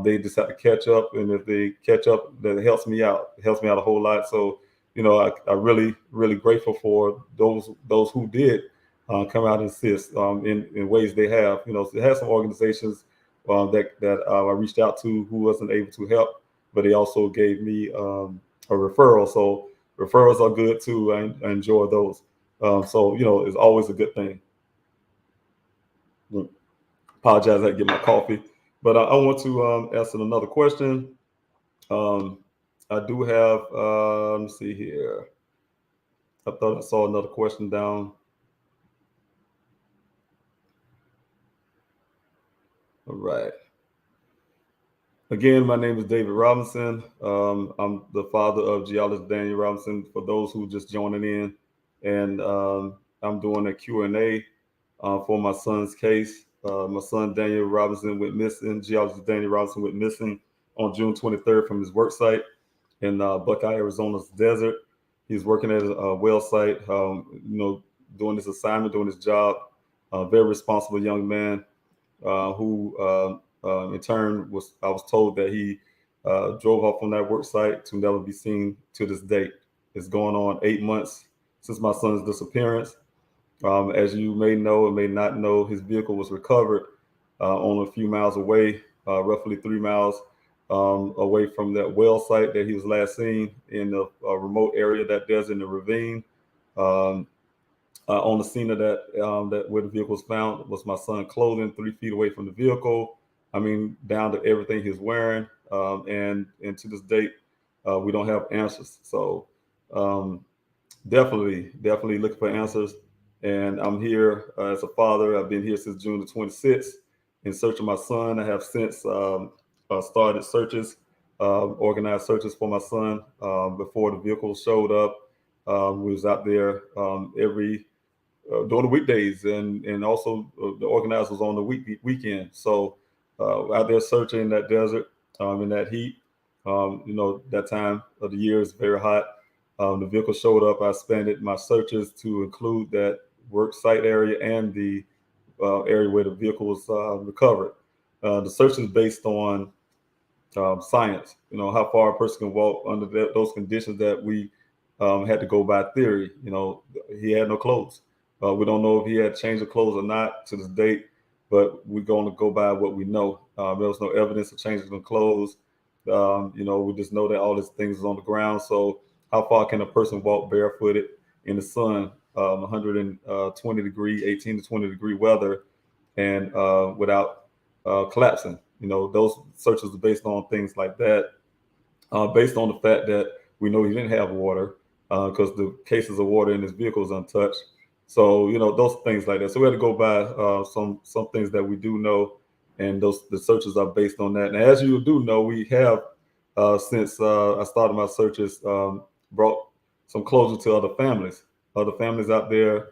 They just have to catch up, and if they catch up, that helps me out. It helps me out a whole lot. So, I really, really grateful for those who did come out and assist in ways they have. They have some organizations that I reached out to who wasn't able to help, but they also gave me a referral. So referrals are good too. I enjoy those. So it's always a good thing. Apologize, I had to get my coffee. But I want to answer another question. I do have, let me see here. I thought I saw another question down. All right. Again, my name is David Robinson. I'm the father of Geologist Daniel Robinson, for those who just joining in. And I'm doing a Q&A for my son's case. My son Daniel Robinson went missing. Geologist Daniel Robinson went missing on June 23rd from his work site in Buckeye, Arizona's desert. He's working at a well site, doing this assignment, doing his job. Very responsible young man who, in turn, I was told that he drove off from that work site to never be seen to this date. It's going on 8 months since my son's disappearance. As you may know or may not know, his vehicle was recovered on a few miles away, roughly 3 miles away from that well site that he was last seen in the remote area that there's in the ravine. On the scene of that where the vehicle was found was my son's clothing 3 feet away from the vehicle. I mean, down to everything he was wearing. And to this date, we don't have answers. So definitely looking for answers. And I'm here as a father. I've been here since June the 26th in search of my son. I have since started searches, organized searches for my son before the vehicle showed up. We was out there every during the weekdays, and also the organizers on the weekend. So out there searching in that desert, in that heat. That time of the year is very hot. The vehicle showed up. I expanded my searches to include that work site area and the area where the vehicle was recovered. The search is based on science, how far a person can walk under those conditions that we had to go by theory. He had no clothes. We don't know if he had changed of clothes or not to this date, but we're going to go by what we know. There was no evidence of changes in clothes. We just know that all these things is on the ground. So how far can a person walk barefooted in the sun, 120 degree, 18 to 20 degree weather, and without collapsing? Those searches are based on things like that, based on the fact that we know he didn't have water because the cases of water in his vehicle is untouched. So, those things like that. So we had to go by some things that we do know, and the searches are based on that. And as you do know, we have, since I started my searches, brought some closure to other families. Other families out there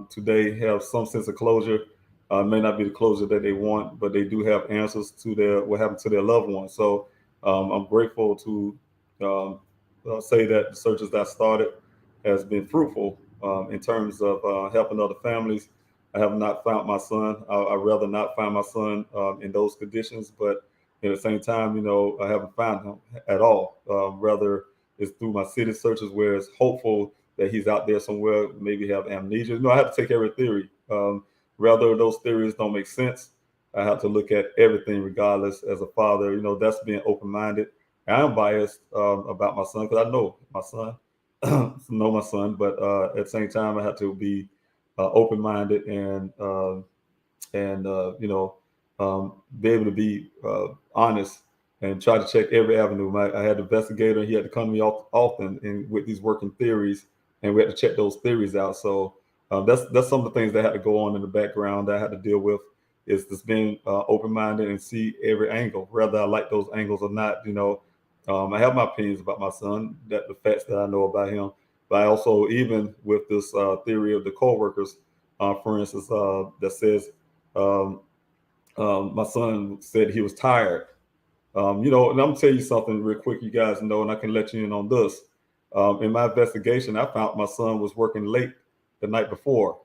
today have some sense of closure. May not be the closure that they want, but they do have answers to what happened to their loved ones. So I'm grateful to say that the searches that I started has been fruitful in terms of helping other families. I have not found my son. I'd rather not find my son in those conditions, but at the same time, I haven't found him at all. Rather, it's through my city searches where it's hopeful that he's out there somewhere, maybe have amnesia. I have to take every theory. Rather, those theories don't make sense. I have to look at everything regardless as a father. That's being open-minded. I am biased about my son because I know my son, but at the same time, I have to be open-minded and be able to be honest and try to check every avenue. I had an investigator. He had to come to me often with these working theories, and we had to check those theories out. So that's some of the things that had to go on in the background that I had to deal with, is just being open-minded and see every angle, whether I like those angles or not. I have my opinions about my son, that the facts that I know about him. But I also, even with this theory of the co-workers, for instance, that says my son said he was tired. And I'm gonna tell you something real quick, you guys know, and I can let you in on this. In my investigation, I found my son was working late the night before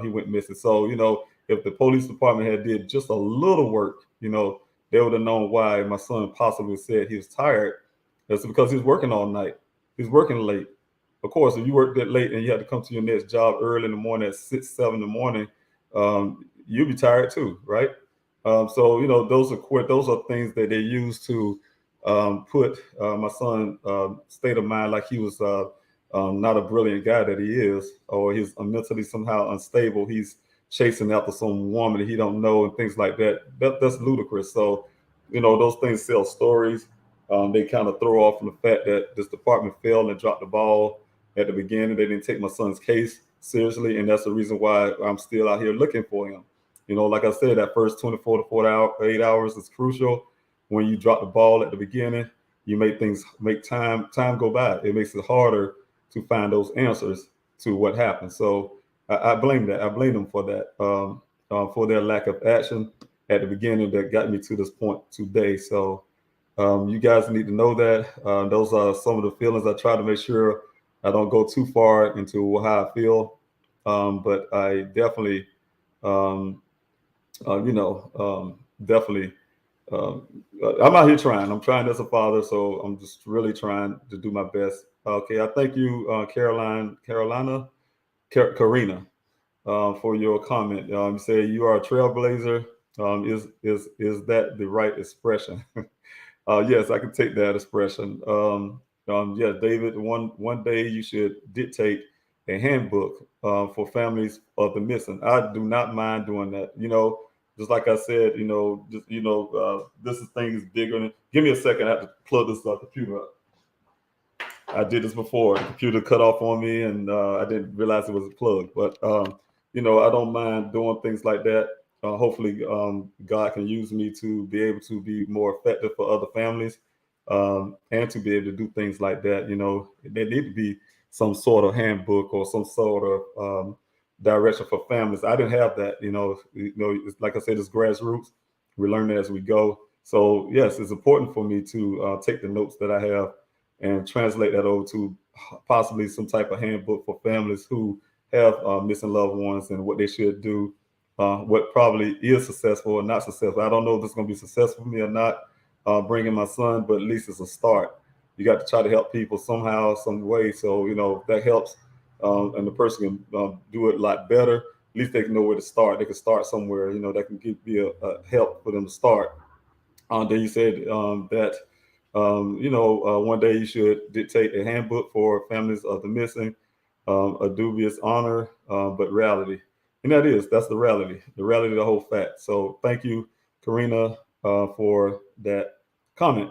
he went missing. So, if the police department had did just a little work, they would have known why my son possibly said he was tired. That's because he's working all night. He's working late. Of course, if you work that late and you have to come to your next job early in the morning at 6, 7 in the morning, you'll be tired too, right? So, those are things that they use to put my son state of mind like he was not a brilliant guy that he is, or he's mentally somehow unstable. He's chasing after some woman that he don't know and things like that. That's ludicrous. So, those things sell stories. They kind of throw off from the fact that this department failed and dropped the ball at the beginning. They didn't take my son's case seriously, and that's the reason why I'm still out here looking for him. Like I said, that first 24 to 48 hours is crucial. When you drop the ball at the beginning, you make time go by. It makes it harder to find those answers to what happened. So I blame that. I blame them for that, for their lack of action at the beginning that got me to this point today. So you guys need to know that. Those are some of the feelings. I try to make sure I don't go too far into how I feel, but I definitely, definitely. I'm out here trying. I'm trying as a father, so I'm just really trying to do my best. Okay, I thank you, Karina, for your comment. You say you are a trailblazer. Is that the right expression? Yes, I can take that expression. Yeah, David. One day you should dictate a handbook for families of the missing. I do not mind doing that. Just like I said, this thing is bigger than. Give me a second. I have to plug this computer up. I did this before. The computer cut off on me, and I didn't realize it was plugged. But I don't mind doing things like that. Hopefully, God can use me to be able to be more effective for other families, and to be able to do things like that. There need to be some sort of handbook or some sort of direction for families. I didn't have that. It's, like I said, it's grassroots. We learn as we go. So yes, it's important for me to take the notes that I have and translate that over to possibly some type of handbook for families who have missing loved ones and what they should do, what probably is successful or not successful. I don't know if it's going to be successful for me or not, bringing my son, but at least it's a start. You got to try to help people somehow, some way. So, that helps, and the person can do it a lot better. At least they can know where to start. They can start somewhere, that can be a help for them to start. Then you said that one day you should dictate a handbook for families of the missing, a dubious honor, but reality. And that's the reality of the whole fact. So thank you, Karina, for that comment.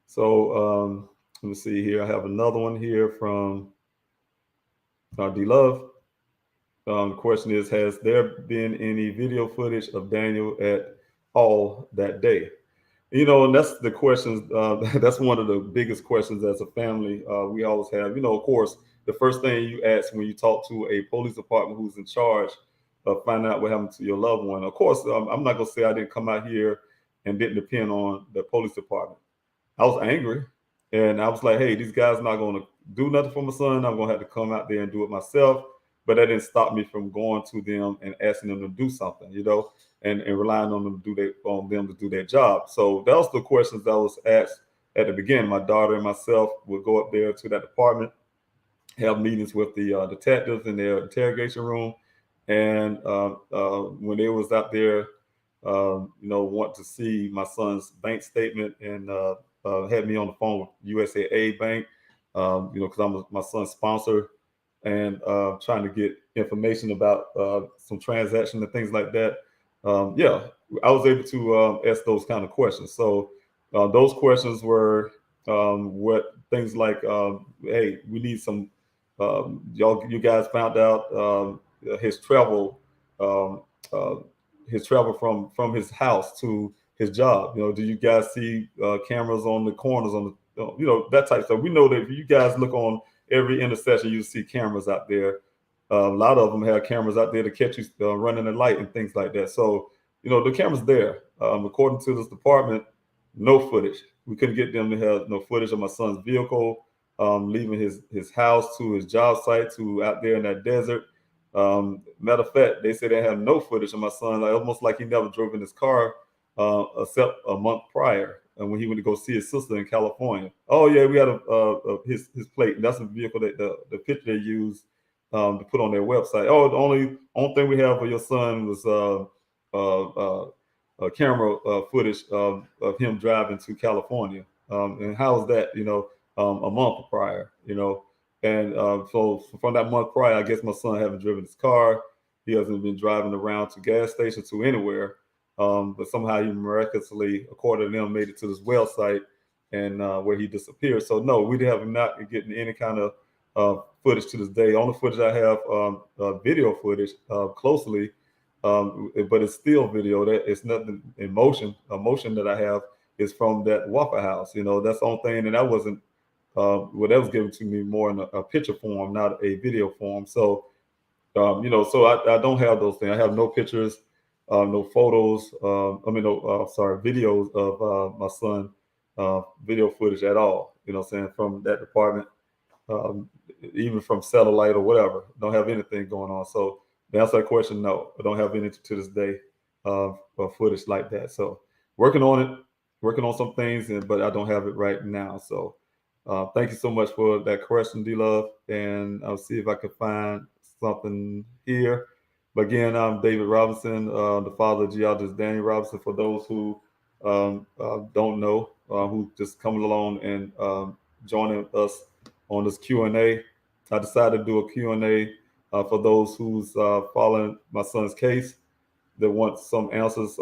So let me see here. I have another one here from D Love. The question is, has there been any video footage of Daniel at all that day? And that's the questions. That's one of the biggest questions as a family we always have. Of course, the first thing you ask when you talk to a police department who's in charge of finding out what happened to your loved one. Of course, I'm not going to say I didn't come out here and didn't depend on the police department. I was angry, and I was like, hey, these guys are not going to do nothing for my son. I'm going to have to come out there and do it myself. But that didn't stop me from going to them and asking them to do something, and relying on them to do their job. So that was the questions that was asked at the beginning. My daughter and myself would go up there to that department, have meetings with the detectives in their interrogation room, and when they was out there, want to see my son's bank statement, and had me on the phone with USAA Bank, because I'm my son's sponsor, and trying to get information about some transaction and things like that. I was able to ask those kind of questions. So those questions were what things like, hey, we need some, you guys found out his travel from his house to his job. Do you guys see cameras on the corners on the, that type of stuff? We know that if you guys look on every intersection, you see cameras out there. A lot of them have cameras out there to catch you running a light and things like that. So, the camera's there. According to this department, no footage. We couldn't get them to have no footage of my son's vehicle, leaving his house to his job site to out there in that desert. Matter of fact, they said they have no footage of my son, almost like he never drove in his car, except a month prior. And when he went to go see his sister in California. Oh yeah, we had his plate. That's a vehicle that the picture they used to put on their website. Oh, the only thing we have for your son was camera footage of him driving to California. And how was that? A month prior. And so from that month prior, I guess my son haven't driven his car. He hasn't been driving around to gas stations to anywhere. But somehow he miraculously, according to them, made it to this well site, and where he disappeared. So no, we have not getting any kind of footage to this day. Only footage I have, video footage closely, but it's still video. That it's nothing in motion. Emotion that I have is from that Waffle House. That's the only thing, and that wasn't that was given to me more in a picture form, not a video form. So So I don't have those things. I have no pictures, no photos. Videos of my son, video footage at all. From that department, um, even from satellite or whatever. Don't have anything going on. So to answer that question, no, I don't have any to this day of footage like that. So working on it, working on some things, but I don't have it right now. So thank you so much for that question, D-Love, and I'll see if I can find something here. But again, I'm David Robinson, the father of geologist Daniel Robinson. For those who don't know, who just coming along and joining us on this Q&A. I decided to do a Q&A for those who's following my son's case that want some answers,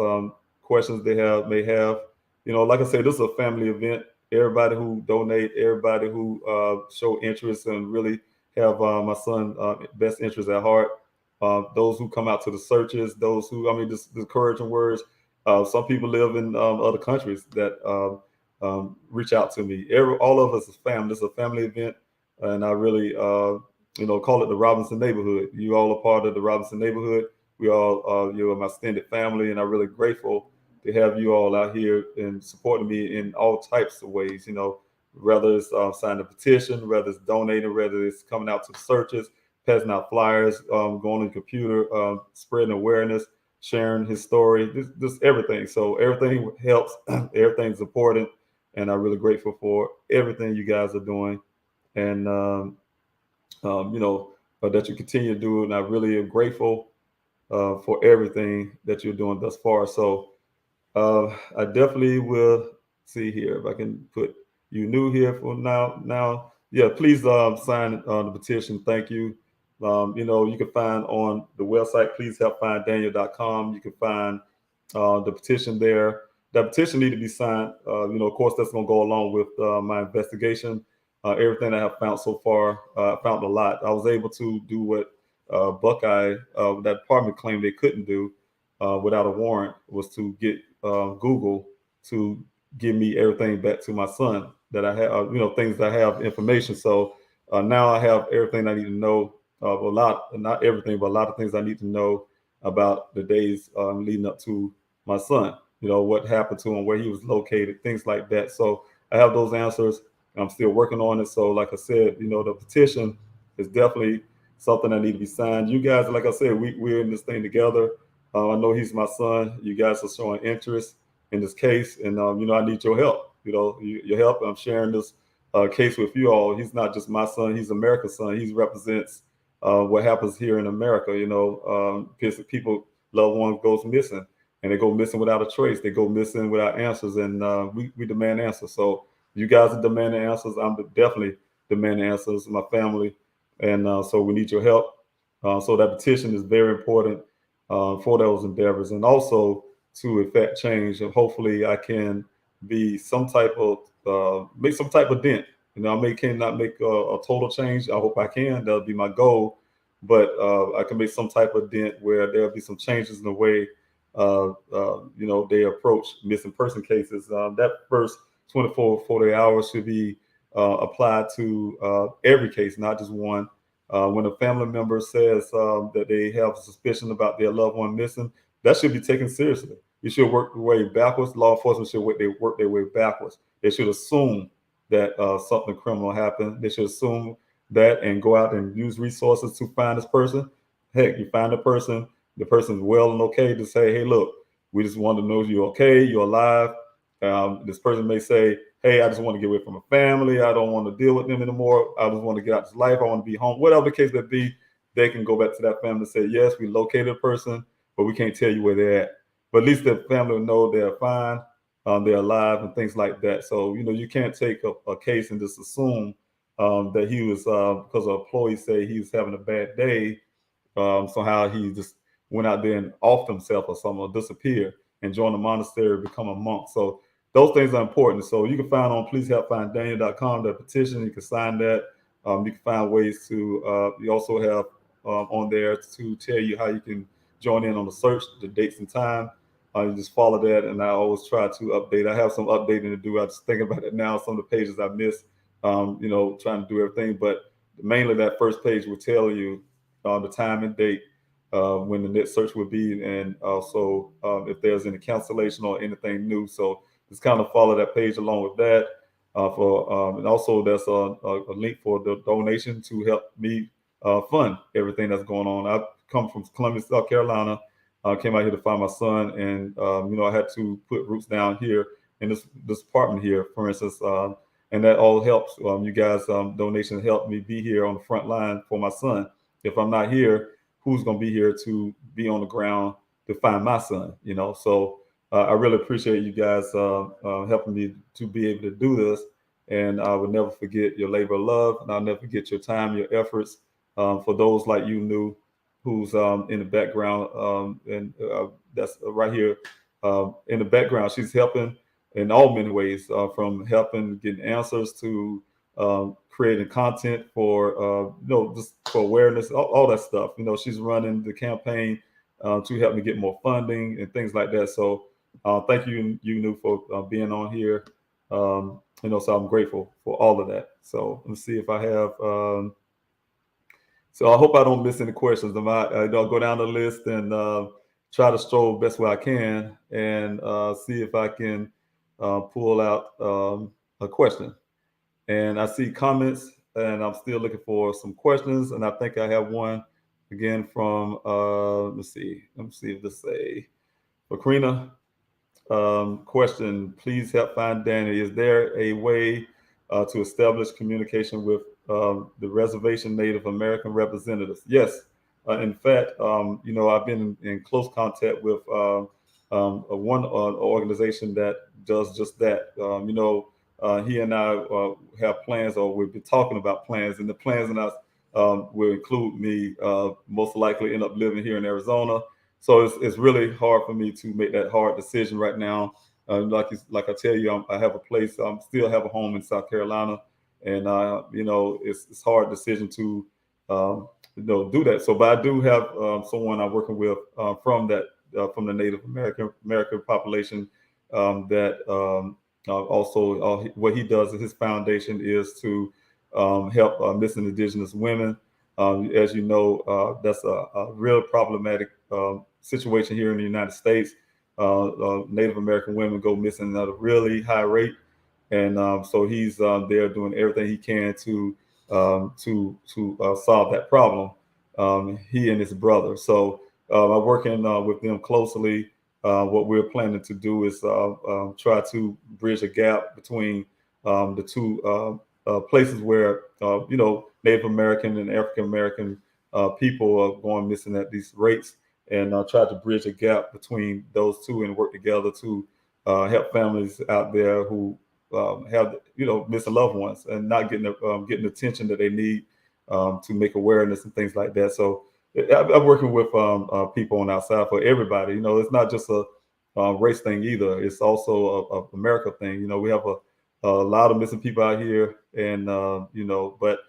questions they may have. Like I said, this is a family event. Everybody who donate, everybody who show interest and really have my son's best interest at heart. Those who come out to the searches, those who, just encouraging words. Some people live in other countries that reach out to me. All of us is family. This is a family event, and I really, call it the Robinson neighborhood. You all are part of the Robinson neighborhood. We all, you're my extended family, and I'm really grateful to have you all out here and supporting me in all types of ways. Whether it's signing a petition, whether it's donating, whether it's coming out to the searches, passing out flyers, going on the computer, spreading awareness, sharing his story, just everything. So everything helps. Everything's important. And I'm really grateful for everything you guys are doing, and that you continue to do it. And I really am grateful for everything that you're doing thus far. So I definitely will see here if I can put you new here for now. Yeah, please sign the petition. Thank you. You can find on the website, pleasehelpfinddaniel.com. You can find the petition there. That petition need to be signed. Of course, that's going to go along with my investigation. Everything I have found so far, I found a lot. I was able to do what Buckeye, that department claimed they couldn't do without a warrant, was to get Google to give me everything back to my son that I have, things that I have information. So now I have everything I need to know, not everything, but a lot of things I need to know about the days leading up to my son. What happened to him, where he was located, things like that. So I have those answers. I'm still working on it. So like I said, the petition is definitely something that need to be signed. You guys, like I said, we're in this thing together. I know he's my son. You guys are showing interest in this case. And, I need your help, your help. I'm sharing this case with you all. He's not just my son. He's America's son. He represents what happens here in America. People, loved ones goes missing. And they go missing without a trace. They go missing without answers, and we demand answers. So you guys are demanding answers. I'm definitely demanding answers. My family, and so we need your help. So that petition is very important for those endeavors, and also to effect change. And hopefully, I can be some type of make some type of dent. I cannot make a total change. I hope I can. That'll be my goal. But I can make some type of dent where there'll be some changes in the way they approach missing person cases. That first 24, 40 hours should be applied to every case, not just one. When a family member says that they have a suspicion about their loved one missing, that should be taken seriously. You should work your way backwards. Law enforcement should work their way backwards. They should assume that something criminal happened. They should assume that and go out and use resources to find this person. Heck, you find the person's well and okay, to say, hey, look, we just want to know you're okay, you're alive. This person may say, hey, I just want to get away from my family. I don't want to deal with them anymore. I just want to get out of this life. I want to be home. Whatever the case may be, they can go back to that family and say, yes, we located a person, but we can't tell you where they're at. But at least the family will know they're fine, they're alive, and things like that. So, you can't take a case and just assume that he was, because an employee say he was having a bad day, somehow he just went out there and off himself or something, or disappeared and joined the monastery, become a monk. So those things are important. So you can find on pleasehelpfinddaniel.com the petition. You can sign that. You can find ways to, you also have on there to tell you how you can join in on the search, the dates and time. You just follow that, and I always try to update. I have some updating to do. I just think about it now. Some of the pages I missed, trying to do everything. But mainly that first page will tell you the time and date when the next search will be, and also if there's any cancellation or anything new. So just kind of follow that page along with that. And also there's a link for the donation to help me fund everything that's going on. I come from Columbia, South Carolina. Came out here to find my son, and I had to put roots down here in this apartment here, for instance, and that all helps. You guys' donation helped me be here on the front line for my son. If I'm not here, who's going to be here to be on the ground to find my son? So I really appreciate you guys helping me to be able to do this, and I will never forget your labor of love, and I'll never forget your time, your efforts. For those like you knew, who's in the background, and that's right here in the background. She's helping in all many ways, from helping getting answers to creating content for just for awareness, all that stuff. She's running the campaign to help me get more funding and things like that. So thank you, Yunu, for being on here. So I'm grateful for all of that. So let's see if I have. So I hope I don't miss any questions. I'll go down the list and try to stroll best way I can, and see if I can pull out a question. And I see comments, and I'm still looking for some questions. And I think I have one again from let me see if this say for Karina. Question: please help find Danny. Is there a way to establish communication with the reservation Native American representatives? Yes. In fact, I've been in close contact with one organization that does just that. He and I have plans, or we've been talking about plans, and the plans and us will include me most likely end up living here in Arizona. So it's really hard for me to make that hard decision right now. Like I tell you, I have a place. I still have a home in South Carolina, and it's a hard decision to do that. So, but I do have someone I'm working with from the Native American population that also what he does at his foundation is to help missing Indigenous women. As you know, that's a real problematic situation here in the United States. Native American women go missing at a really high rate, and so he's there doing everything he can to solve that problem. He and his brother. So I'm working with them closely. What we're planning to do is try to bridge a gap between the two places where Native American and African American people are going missing at these rates, and try to bridge a gap between those two and work together to help families out there who have missing loved ones and not getting the attention that they need to make awareness and things like that. So I'm working with people on outside for everybody. It's not just a race thing either. It's also a America thing. We have a lot of missing people out here, and but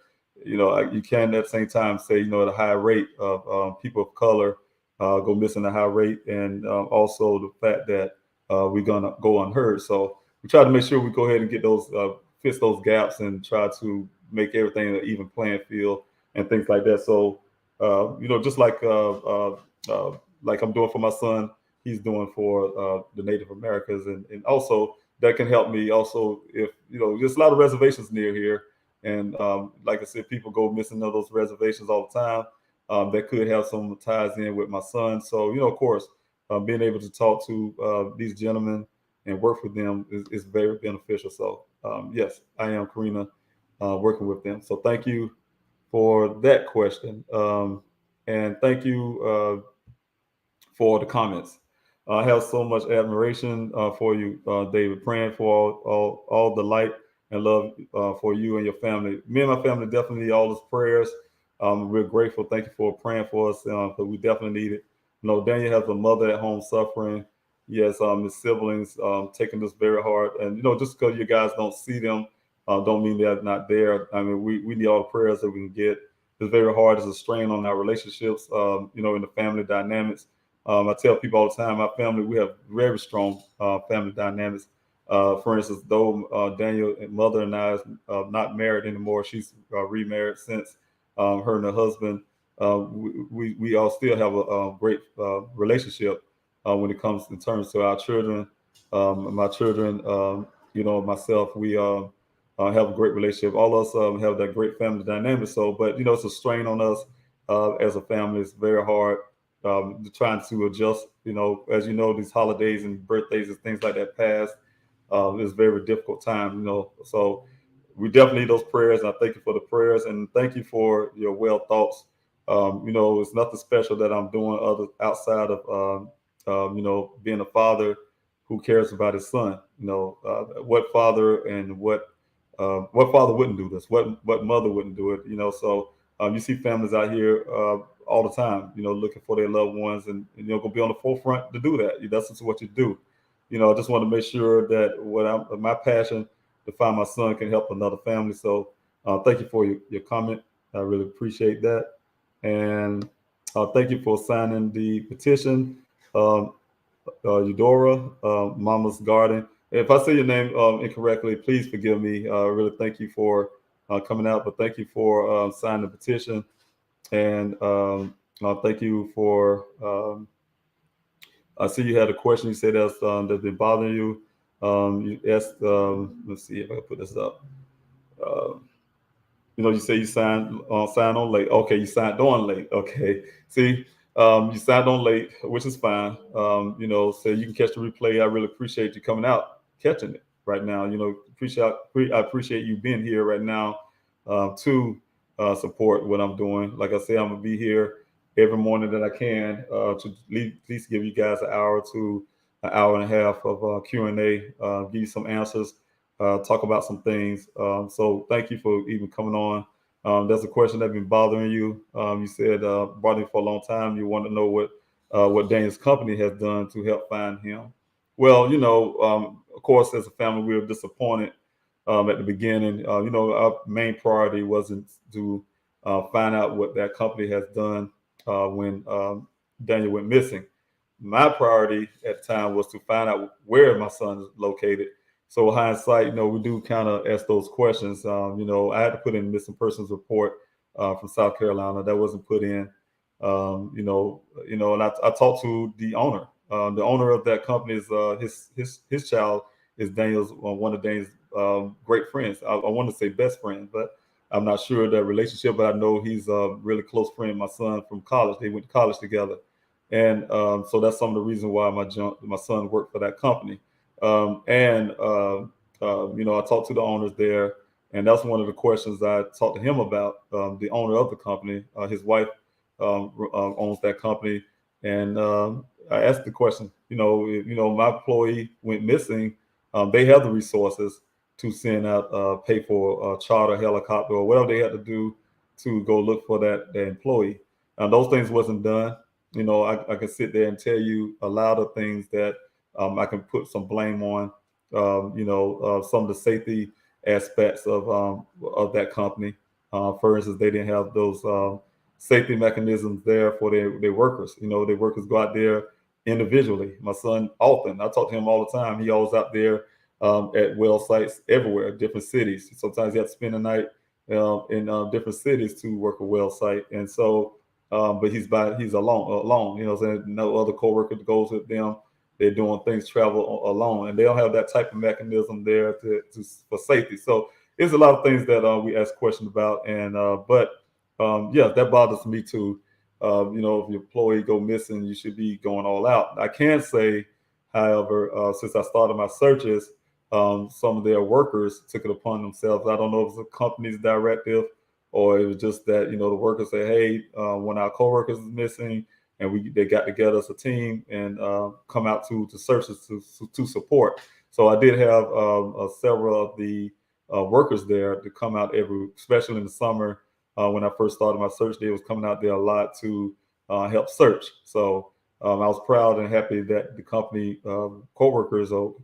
you can at the same time say at a high rate of people of color go missing at a high rate, and also the fact that we're gonna go unheard. So we try to make sure we go ahead and get those fix those gaps and try to make everything an even playing field and things like that. So just like I'm doing for my son, he's doing for the Native Americans, and also that can help me also if there's a lot of reservations near here, and like I said, people go missing on those reservations all the time. That could have some ties in with my son. So of course, being able to talk to these gentlemen and work with them is very beneficial. So yes, I am, Karina, working with them. So thank you for that question, and thank you for the comments. I have so much admiration for you, David. Praying for all the light and love for you and your family. Me and my family definitely need all those prayers. We're grateful. Thank you for praying for us, because we definitely need it. Daniel has a mother at home suffering. Yes, his siblings taking this very hard, and just because you guys don't see them, don't mean they're not there. I mean, we need all the prayers that we can get. It's very hard. It's a strain on our relationships, in the family dynamics. I tell people all the time, our family, we have very strong family dynamics. For instance, though Daniel's mother and I is not married anymore, she's remarried since her and her husband we all still have a great relationship when it comes in terms to our children. My children, myself, we have a great relationship. All of us have that great family dynamic. So, but it's a strain on us as a family. It's very hard trying to adjust. As these holidays and birthdays and things like that pass. It's a very difficult time. So we definitely need those prayers. And I thank you for the prayers and thank you for your well thoughts. It's nothing special that I'm doing outside of being a father who cares about his son. What father and what father wouldn't do this? What mother wouldn't do it? So you see families out here all the time, looking for their loved ones, and gonna be on the forefront to do that. That's just what you do. I just want to make sure that my passion to find my son can help another family. So thank you for your comment. I really appreciate that, and thank you for signing the petition. Eudora, Mama's Garden. If I say your name incorrectly, please forgive me. I really thank you for coming out, but thank you for signing the petition. And thank you for, I see you had a question. You said that's been bothering you. You asked, let's see if I can put this up. You say you signed on late. Okay, you signed on late. Okay. See, you signed on late, which is fine. So you can catch the replay. I really appreciate you coming out, catching it right now. I appreciate you being here right now to support what I'm doing. Like I say, I'm gonna be here every morning that I can to at least give you guys an hour to an hour and a half of Q&A, give you some answers, talk about some things. So thank you for even coming on. That's a question that's been bothering you. You said bothering you for a long time. You want to know what Daniel's company has done to help find him. Well, of course, as a family, we were disappointed at the beginning. Our main priority wasn't to find out what that company has done when Daniel went missing. My priority at the time was to find out where my son is located. So hindsight, we do kind of ask those questions. I had to put in missing persons report from South Carolina that wasn't put in. And I talked to the owner. The owner of that company is his child is Daniel's one of Daniel's great friends. I want to say best friend, but I'm not sure that relationship. But I know he's a really close friend of my son from college. They went to college together, and so that's some of the reasons why my son worked for that company. I talked to the owners there, and that's one of the questions I talked to him about. The owner of the company, his wife owns that company, and I asked the question. My employee went missing. They have the resources to send out, pay for a charter helicopter or whatever they had to do to go look for that employee. Those things wasn't done. I can sit there and tell you a lot of things that I can put some blame on. Some of the safety aspects of that company. For instance, they didn't have those safety mechanisms there for their workers. Their workers go out there individually. My son, often, I talk to him all the time. He always out there at well sites everywhere, different cities. Sometimes he has to spend the night in different cities to work a well site. And so, but he's alone, saying no other coworker goes with them. They're doing things, travel alone, and they don't have that type of mechanism there for safety. So there's a lot of things that we ask questions about, and that bothers me too. If your employee go missing, you should be going all out. I can say, however, since I started my searches, some of their workers took it upon themselves. I don't know if it's a company's directive or it was just that, the workers say, hey, when our coworkers is missing, and they got together as a team and come out to searches to support. So I did have several of the workers there to come out especially in the summer when I first started my search. They was coming out there a lot to help search. So I was proud and happy that the company coworkers of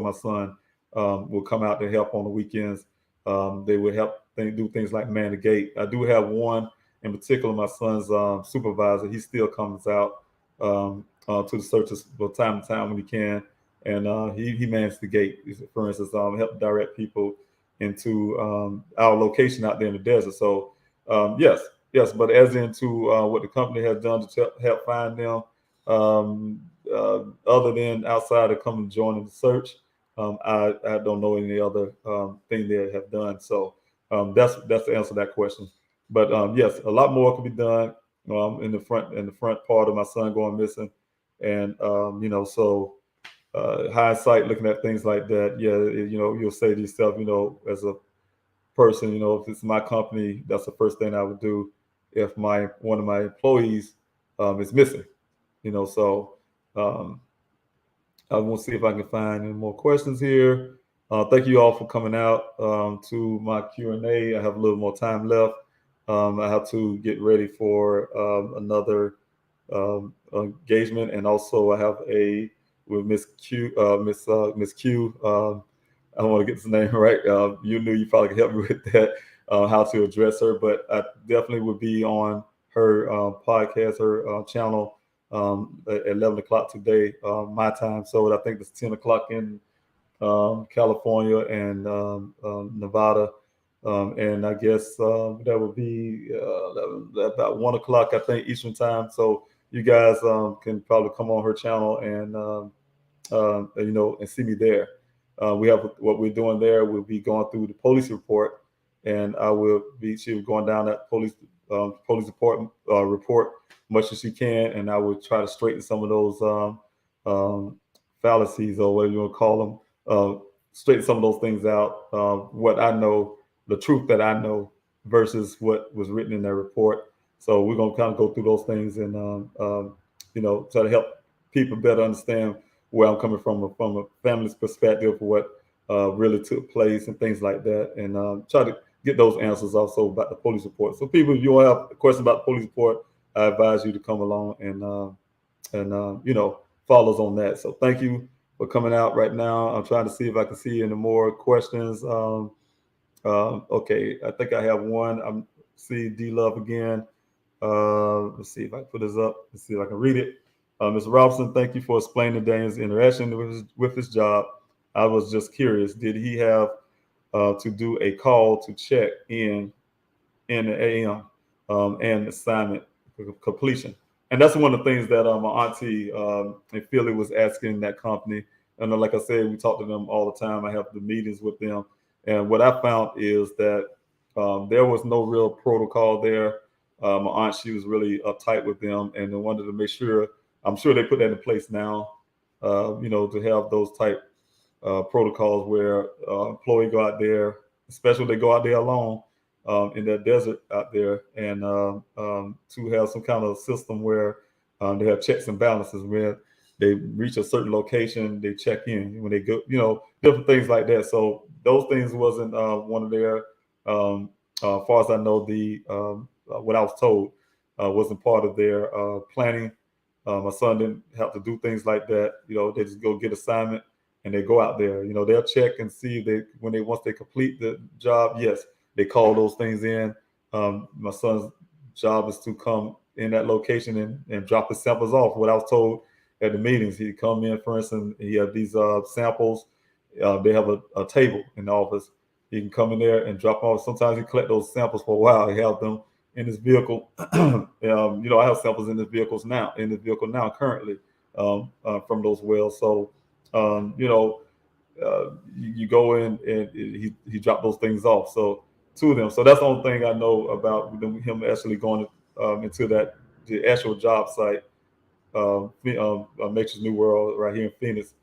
my son will come out to help on the weekends. They would help do things like man the gate. I do have one in particular, my son's supervisor. He still comes out to the searches from time to time when he can, and he mans the gate. For instance, help direct people into our location out there in the desert. So yes, yes, but as into what the company has done to help find them, other than outside of coming joining the search, I don't know any other thing they have done. So that's the answer to that question. But yes, a lot more could be done in the front part of my son going missing, and so hindsight, looking at things like that, yeah, you'll say to yourself, as a person, if it's my company, that's the first thing I would do if one of my employees is missing. So I will see if I can find any more questions here. Thank you all for coming out to my Q&A. I have a little more time left. I have to get ready for another engagement, and also I have with Miss Q. Miss Q. I don't want to get his name right. You probably can help me with that, how to address her. But I definitely would be on her podcast, her channel at 11 o'clock today, my time. So I think it's 10 o'clock in California and Nevada. And I guess that would be about 1 o'clock, I think, Eastern time. So you guys can probably come on her channel and and see me there. We have what we're doing there. We'll be going through the police report, and she'll be going down that police report much as she can, and I will try to straighten some of those fallacies, or whatever you want to call them, straighten some of those things out. What I know, the truth that I know, versus what was written in that report. So we're gonna kind of go through those things and try to help people better understand where I'm coming from a family's perspective, what really took place and things like that, and try to get those answers also about the police report. So people, if you want to have a question about the police report, I advise you to come along and follow us on that. So thank you for coming out right now. I'm trying to see if I can see any more questions. Okay, I think I have one. I'm see D Love again. Let's see if I can put this up. Let's see if I can read it. Mr. Robinson, thank you for explaining Daniel's interaction with his job. I was just curious, did he have to do a call to check in the AM and assignment completion? And that's one of the things that my auntie in Philly was asking that company. And like I said, we talk to them all the time. I have the meetings with them. And what I found is that there was no real protocol there. My aunt, she was really uptight with them, and they wanted to make sure, I'm sure they put that in place now, to have those type protocols where employee go out there, especially they go out there alone in that desert out there, and to have some kind of system where they have checks and balances, where they reach a certain location, they check in when they go, different things like that. So those things wasn't one of their, as far as I know, what I was told wasn't part of their planning. My son didn't have to do things like that. They just go get assignment and they go out there. They'll check and see once they complete the job. Yes, they call those things in. My son's job is to come in that location and drop his samples off. What I was told at the meetings, he'd come in, for instance, he had these samples. They have a table in the office. He can come in there and drop off. Sometimes he collect those samples for a while. He have them in his vehicle. I have samples in the vehicle now currently from those wells. So you go in and he dropped those things off to them. So that's the only thing I know about him actually going into the actual job site, Nature's New World right here in Phoenix.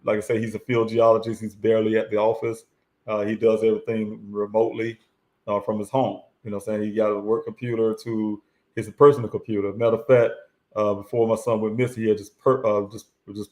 Like I say, he's a field geologist. He's barely at the office. He does everything remotely from his home. He got a work computer to his personal computer. Matter of fact, before my son went missing, he had just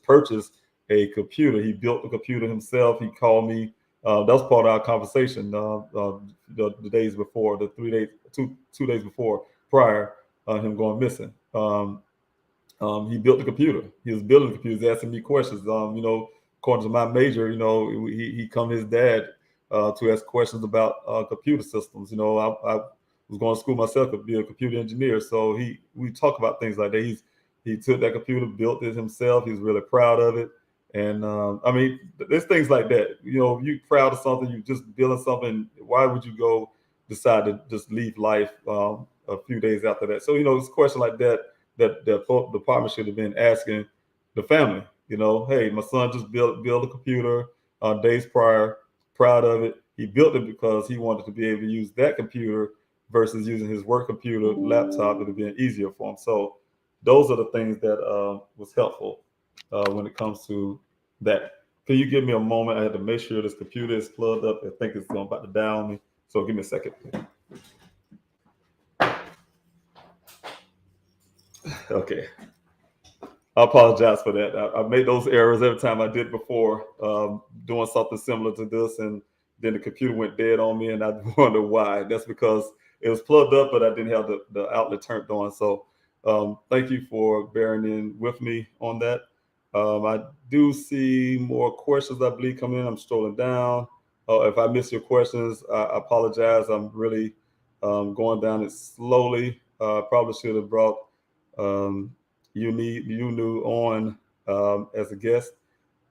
purchased a computer. He built the computer himself. He called me. That was part of our conversation the days before, the 3 days, two days before, prior him going missing. He built the computer. He was building the computer. He was asking me questions. According to my major, he come to his dad to ask questions about computer systems. I was going to school myself to be a computer engineer. So we talk about things like that. He took that computer, built it himself. He's really proud of it. And there's things like that. If you're proud of something, you're just building something. Why would you go decided to just leave life a few days after that. So, it's a question like that the department should have been asking the family. Hey, my son just built a computer days prior, proud of it. He built it because he wanted to be able to use that computer versus using his work computer, laptop. It would have been easier for him. So those are the things that was helpful when it comes to that. Can you give me a moment? I had to make sure this computer is plugged up. I think it's about to die on me. So give me a second. Okay. I apologize for that. I made those errors every time I did before, doing something similar to this, and then the computer went dead on me, and I wonder why. That's because it was plugged up, but I didn't have the outlet turned on. So thank you for bearing in with me on that. I do see more questions, I believe, coming in. I'm scrolling down. If I miss your questions, I apologize. I'm really going down it slowly. Probably should have brought you knew on as a guest,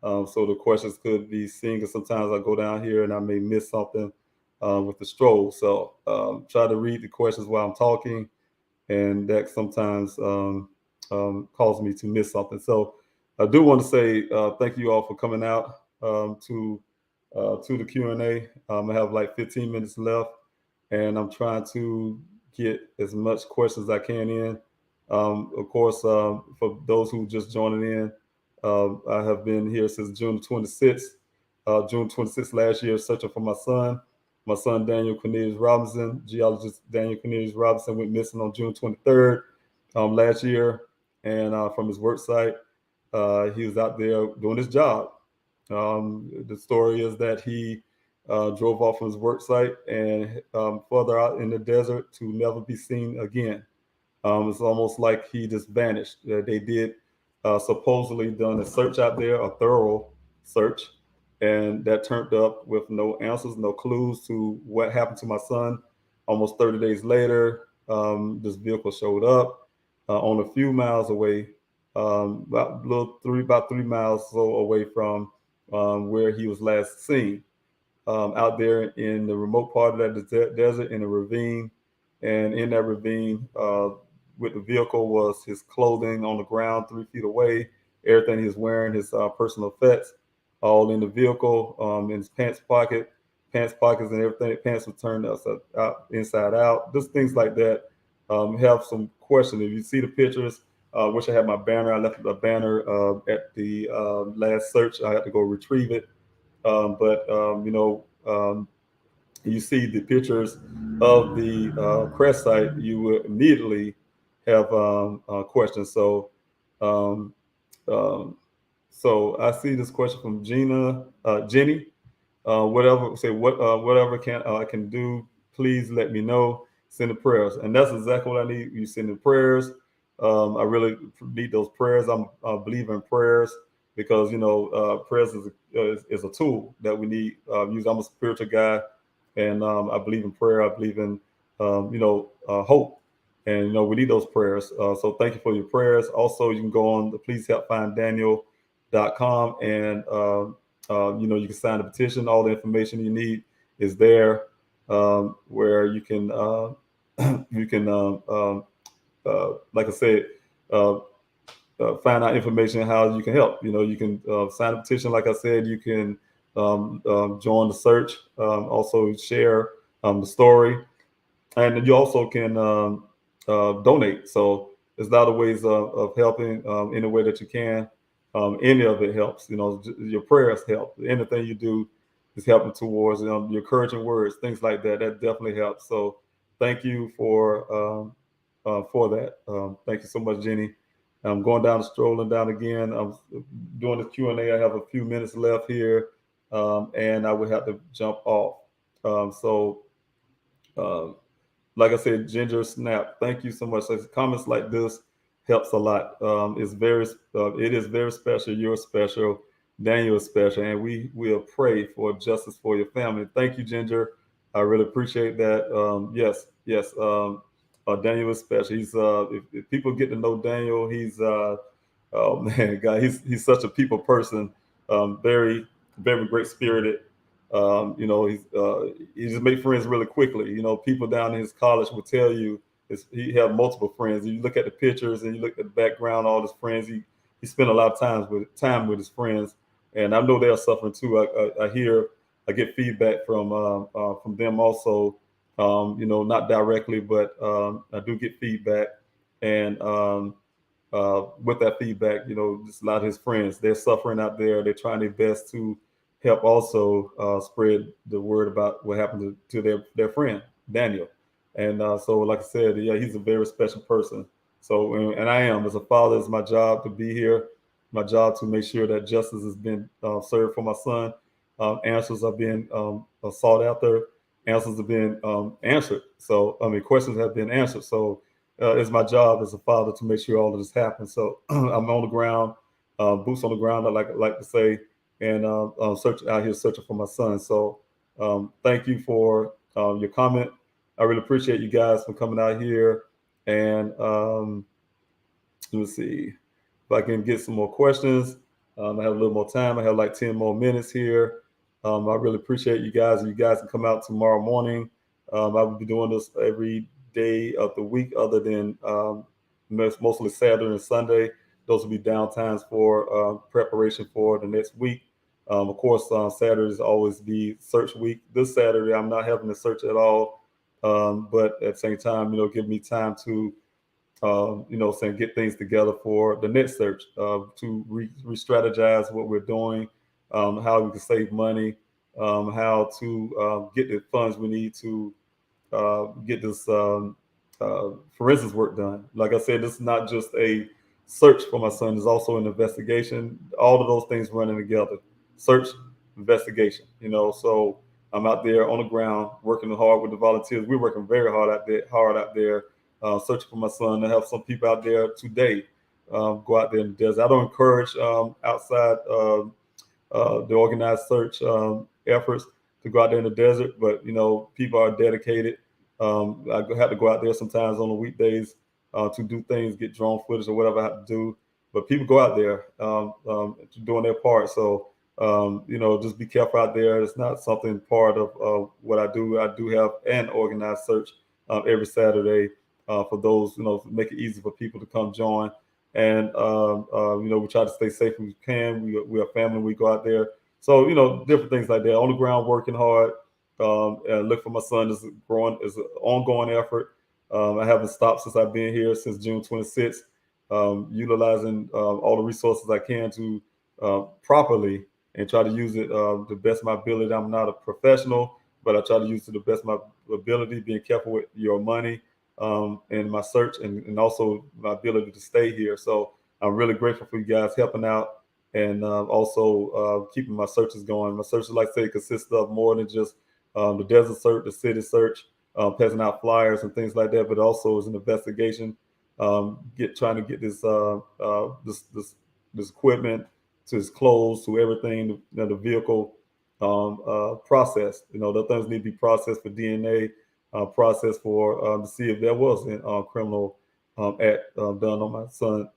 so the questions could be seen. Because sometimes I go down here and I may miss something with the stroll. So try to read the questions while I'm talking, and that sometimes causes me to miss something. So I do want to say thank you all for coming out to the Q&A. I have like 15 minutes left, and I'm trying to get as much questions as I can in. Of course, for those who just joining in, I have been here since June 26th. June 26th last year, searching for my son. My son, Daniel Cornelius Robinson, geologist Daniel Cornelius Robinson, went missing on June 23rd last year. And from his work site, he was out there doing his job. The story is that he drove off from his work site and further out in the desert to never be seen again. It's almost like he just vanished. They did supposedly done a search out there, a thorough search, and that turned up with no answers, no clues to what happened to my son. Almost 30 days later, this vehicle showed up on a few miles away, about 3 miles or so away from where he was last seen, out there in the remote part of that desert in a ravine. And in that ravine, with the vehicle was his clothing on the ground 3 feet away, everything he was wearing, his personal effects, all in the vehicle, in his pants pockets and everything. Pants were turned inside out. Just things like that. Have some questions. If you see the pictures, wish I had my banner. I left a banner at the last search. I had to go retrieve it. You see the pictures of the crash site, you would immediately have questions. So I see this question from Jenny. Whatever I can do, please let me know. Send the prayers, and that's exactly what I need. You send the prayers. I really need those prayers. I believe in prayers because prayers is a tool that we need. Use. I'm a spiritual guy, and I believe in prayer. I believe in hope, and we need those prayers. So thank you for your prayers. Also, you can go on the pleasehelpfinddaniel.com, and you can sign the petition. All the information you need is there, where you can like I said, find out information how you can help. You can sign a petition. Like I said, you can join the search. Also share the story, and you also can donate. So there's a lot of ways of helping any way that you can. Any of it helps. Your prayers help. Anything you do is helping towards your encouraging words, things like that. That definitely helps. So thank you for that. Thank you so much, Jenny. I'm going down, strolling down again. I'm doing the Q&A. I have a few minutes left here, and I would have to jump off. Like I said, Ginger Snap, thank you so much. So comments like this helps a lot. It is very special. You're special. Daniel is special, and we will pray for justice for your family. Thank you, Ginger. I really appreciate that. Yes. Daniel is special. He's if people get to know Daniel, he's oh man, God, he's such a people person. Very, very great spirited. You know, he just made friends really quickly. You know, people down in his college would tell you he had multiple friends. You look at the pictures and you look at the background, all his friends. He spent a lot of time with his friends, and I know they're suffering too. I get feedback from them also. You know, not directly, but I do get feedback, and with that feedback, you know, just a lot of his friends, they're suffering out there. They're trying their best to help also spread the word about what happened to their friend Daniel. And so, like I said, yeah, he's a very special person. So, and I am, as a father, it's my job to be here, my job to make sure that justice has been served for my son. Answers are being sought after. Answers have been answered. So, I mean, questions have been answered. So, it's my job as a father to make sure all of this happens. So, I'm on the ground, boots on the ground, I like to say, and out here searching for my son. So, thank you for your comment. I really appreciate you guys for coming out here. And let's see if I can get some more questions. I have a little more time. I have like 10 more minutes here. I really appreciate you guys. You guys can come out tomorrow morning. I will be doing this every day of the week other than mostly Saturday and Sunday. Those will be downtimes for preparation for the next week. Of course, Saturdays always be search week. This Saturday, I'm not having to search at all. But at the same time, you know, give me time to, you know, get things together for the next search, to re-strategize what we're doing, how we can save money, how to get the funds we need to get this forensics work done. Like I said, this is not just a search for my son, it's also an investigation. All of those things running together. Search, investigation, you know, so I'm out there on the ground working hard with the volunteers. We're working very hard out there, searching for my son. I have some people out there today go out there in the desert. I don't encourage outside the organized search efforts to go out there in the desert, but you know, people are dedicated. I have to go out there sometimes on the weekdays to do things, get drone footage or whatever I have to do. But people go out there doing their part. So. You know, just be careful out there. It's not something part of what I do. I do have an organized search every Saturday for those, you know, make it easy for people to come join. And, you know, we try to stay safe as we can. We are family. We go out there. So, you know, different things like that. On the ground, working hard. And look for my son is an ongoing effort. I haven't stopped since I've been here since June 26th, utilizing all the resources I can to properly and try to use it the best of my ability. I'm not a professional, but I try to use it to the best of my ability, being careful with your money and my search and also my ability to stay here. So I'm really grateful for you guys helping out and also keeping my searches going. My searches, like I say, consists of more than just the desert search, the city search, passing out flyers and things like that, but also is an investigation, trying to get this equipment, to his clothes, to everything, you know, the vehicle processed. You know, the things need to be processed for DNA, processed for to see if there was a criminal act done on my son,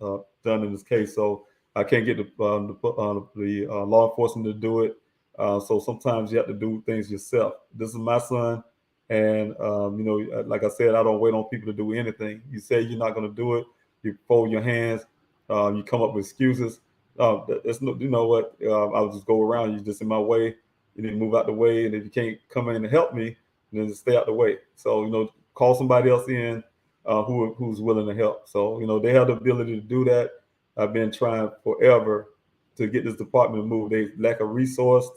done in this case. So I can't get the law enforcement to do it. So sometimes you have to do things yourself. This is my son, and you know, like I said, I don't wait on people to do anything. You say you're not going to do it, you fold your hands, you come up with excuses. That's no, you know what? I'll just go around. You're just in my way. You need to move out the way, and if you can't come in and help me, then just stay out the way. So you know, call somebody else in who's willing to help. So you know, they have the ability to do that. I've been trying forever to get this department to move. They lack a resource.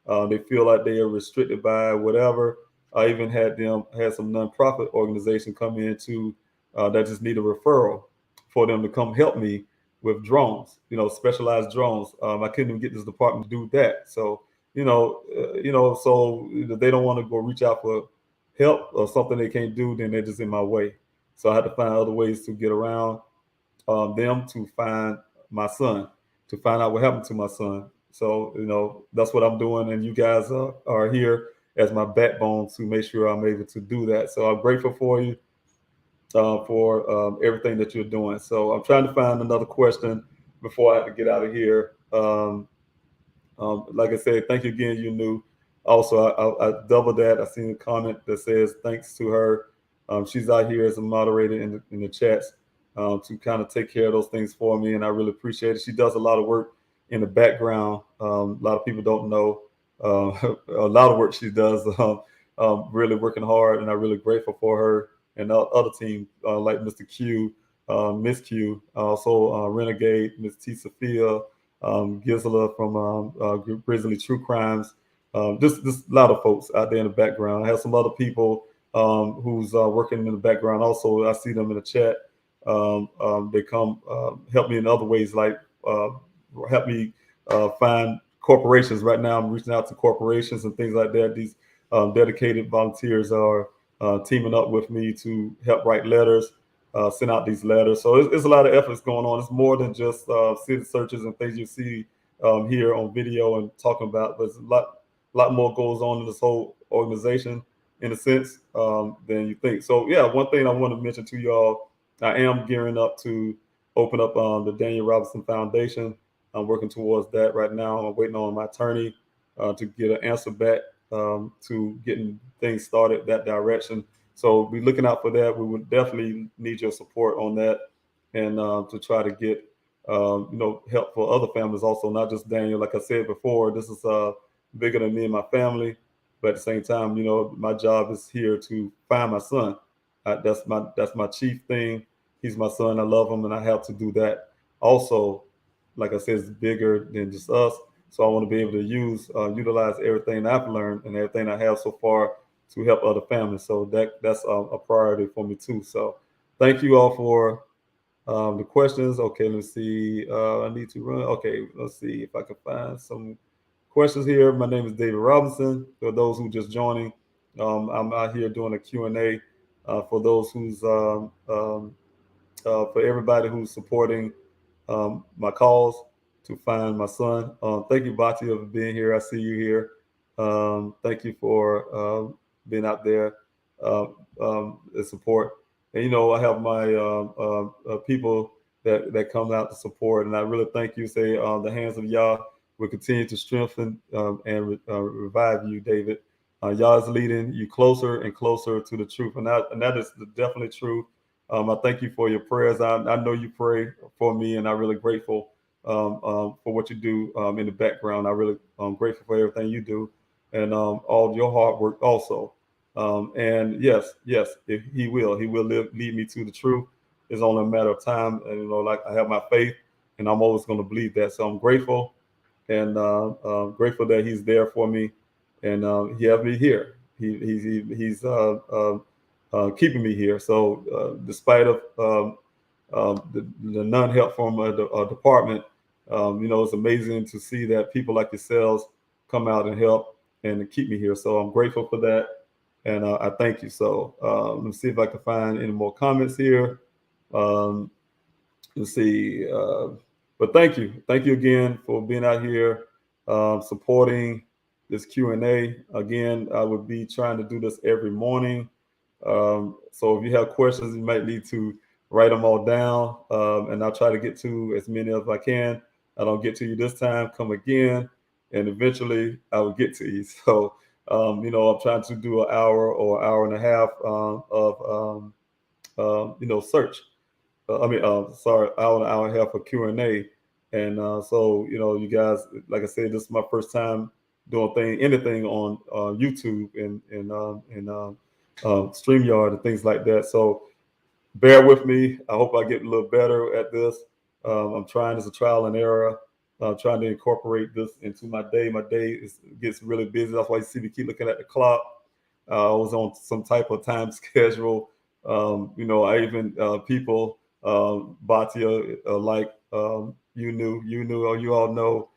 They feel like they are restricted by whatever. I even had some nonprofit organization come in to that just need a referral for them to come help me with drones, you know, specialized drones. I couldn't even get this department to do that. So, so they don't want to go reach out for help or something they can't do, then they're just in my way. So I had to find other ways to get around them to find my son, to find out what happened to my son. So, you know, that's what I'm doing. And you guys are here as my backbone to make sure I'm able to do that. So I'm grateful for you. For everything that you're doing. So I'm trying to find another question before I have to get out of here. Like I said, thank you again, you knew. Also, I doubled that. I seen a comment that says thanks to her. She's out here as a moderator in the chats to kind of take care of those things for me, and I really appreciate it. She does a lot of work in the background. A lot of people don't know a lot of work she does. Really working hard, and I'm really grateful for her and the other team like Mr. Q, Miss Q, also Renegade, Miss T. Sophia, Gisela from Group Grizzly True Crimes. Just a lot of folks out there in the background. I have some other people who's working in the background. Also, I see them in the chat. They come help me in other ways, like help me find corporations. Right now, I'm reaching out to corporations and things like that. These dedicated volunteers are teaming up with me to help write letters, send out these letters. So it's a lot of efforts going on. It's more than just city searches and things you see here on video and talking about, but it's a lot more goes on in this whole organization in a sense than you think. So yeah, one thing I want to mention to y'all, I am gearing up to open up the Daniel Robinson Foundation. I'm working towards that right now. I'm waiting on my attorney to get an answer back to getting things started that direction. So be looking out for that. We would definitely need your support on that, and to try to get help for other families also, not just Daniel. Like I said before, this is bigger than me and my family, but at the same time, my job is here to find my son. That's my chief thing. He's my son. I love him, and I have to do that. Also, like I said, it's bigger than just us. So I want to be able to utilize everything I've learned and everything I have so far to help other families. So that's a priority for me too. So thank you all for the questions. Okay, let's see. I need to run. Okay, let's see if I can find some questions here. My name is David Robinson. For those who just joining, I'm out here doing a Q&A for those who's for everybody who's supporting my cause to find my son. Thank you, Bati, for being here. I see you here. Thank you for being out there and support. And I have my people that come out to support, and I really thank you. Say the hands of Yah will continue to strengthen and revive you, David. Yah is leading you closer and closer to the truth, and that is definitely true. I thank you for your prayers. I know you pray for me, and I'm really grateful for what you do in the background. I'm really grateful for everything you do and all your hard work also. And yes, he will lead me to the truth. It's only a matter of time. And, like I have my faith, and I'm always going to believe that. So I'm grateful and grateful that he's there for me, and he has me here. He's keeping me here. So despite of the non-help from a department, it's amazing to see that people like yourselves come out and help and keep me here. So I'm grateful for that, and I thank you. So let me see if I can find any more comments here. Let's see. But thank you again for being out here supporting this Q&A. Again, I would be trying to do this every morning. So if you have questions, you might need to write them all down, and I'll try to get to as many as I can. I don't get to you this time, come again, and eventually I will get to you. So, I'm trying to do an hour or hour and a half of search. Hour and a half of Q&A. And so, you guys, like I said, this is my first time doing anything on YouTube and StreamYard and things like that. So bear with me. I hope I get a little better at this. I'm trying. It's a trial and error. I'm trying to incorporate this into my day. My day gets really busy. That's why you see me keep looking at the clock. I was on some type of time schedule. I even people, Batia, you all know.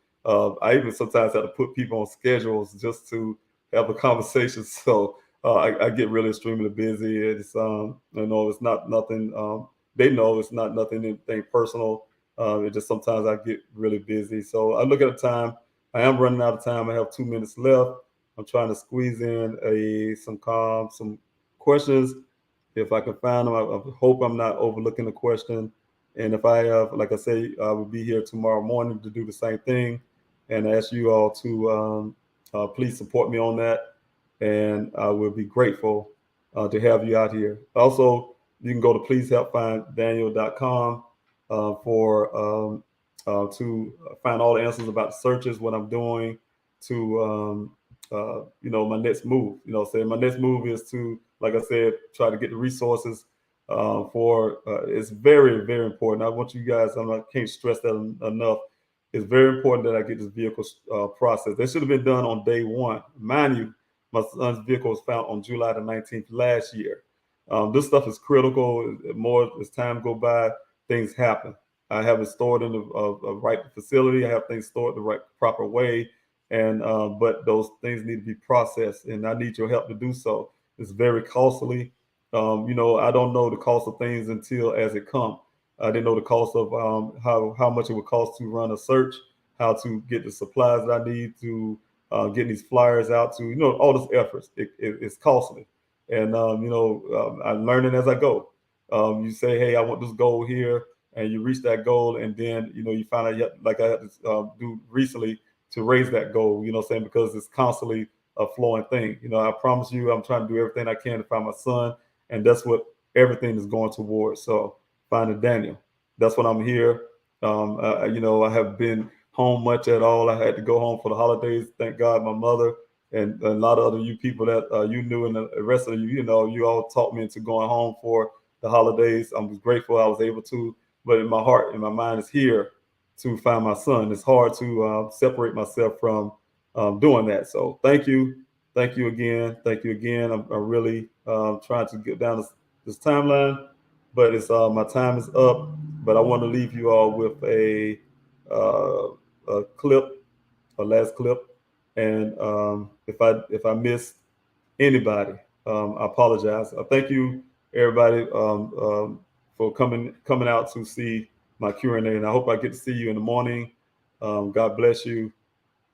I even sometimes have to put people on schedules just to have a conversation. So I get really extremely busy. It's it's not nothing. They know it's not anything personal. It just sometimes I get really busy. So I look at the time. I am running out of time. I have 2 minutes left. I'm trying to squeeze in some questions. If I can find them, I hope I'm not overlooking the question. And if I have, like I say, I will be here tomorrow morning to do the same thing and ask you all to please support me on that, and I will be grateful to have you out here. Also, you can go to pleasehelpfinddaniel.com to find all the answers about the searches, what I'm doing, to my next move. My next move is to, like I said, try to get the resources for. It's very, very important. I want you guys. I can't stress that enough. It's very important that I get this vehicle processed. That should have been done on day one. Mind you, my son's vehicle was found on July the 19th last year. This stuff is critical. More as time go by, things happen. I have it stored in the right facility. I have things stored the right proper way, and but those things need to be processed, and I need your help to do so. It's very costly. I don't know the cost of things until as it comes. I didn't know the cost of how much it would cost to run a search, how to get the supplies that I need to get these flyers out to, all those efforts. It's costly. And, I'm learning as I go. You say, hey, I want this goal here, and you reach that goal. And then, you find out, like I had to do recently, to raise that goal, because it's constantly a flowing thing. I promise you, I'm trying to do everything I can to find my son. And that's what everything is going towards. So finding Daniel, that's what I'm here. I have been home much at all. I had to go home for the holidays. Thank God my mother and a lot of other you people that you knew, and the rest of you, you all taught me into going home for the holidays. I'm grateful I was able to, but in my heart and my mind is here to find my son. It's hard to separate myself from doing that. So thank you again. I'm really trying to get down this timeline, but it's my time is up. But I want to leave you all with a last clip. And if I miss anybody, I apologize. Thank you, everybody, for coming out to see my Q&A. And I hope I get to see you in the morning. God bless you.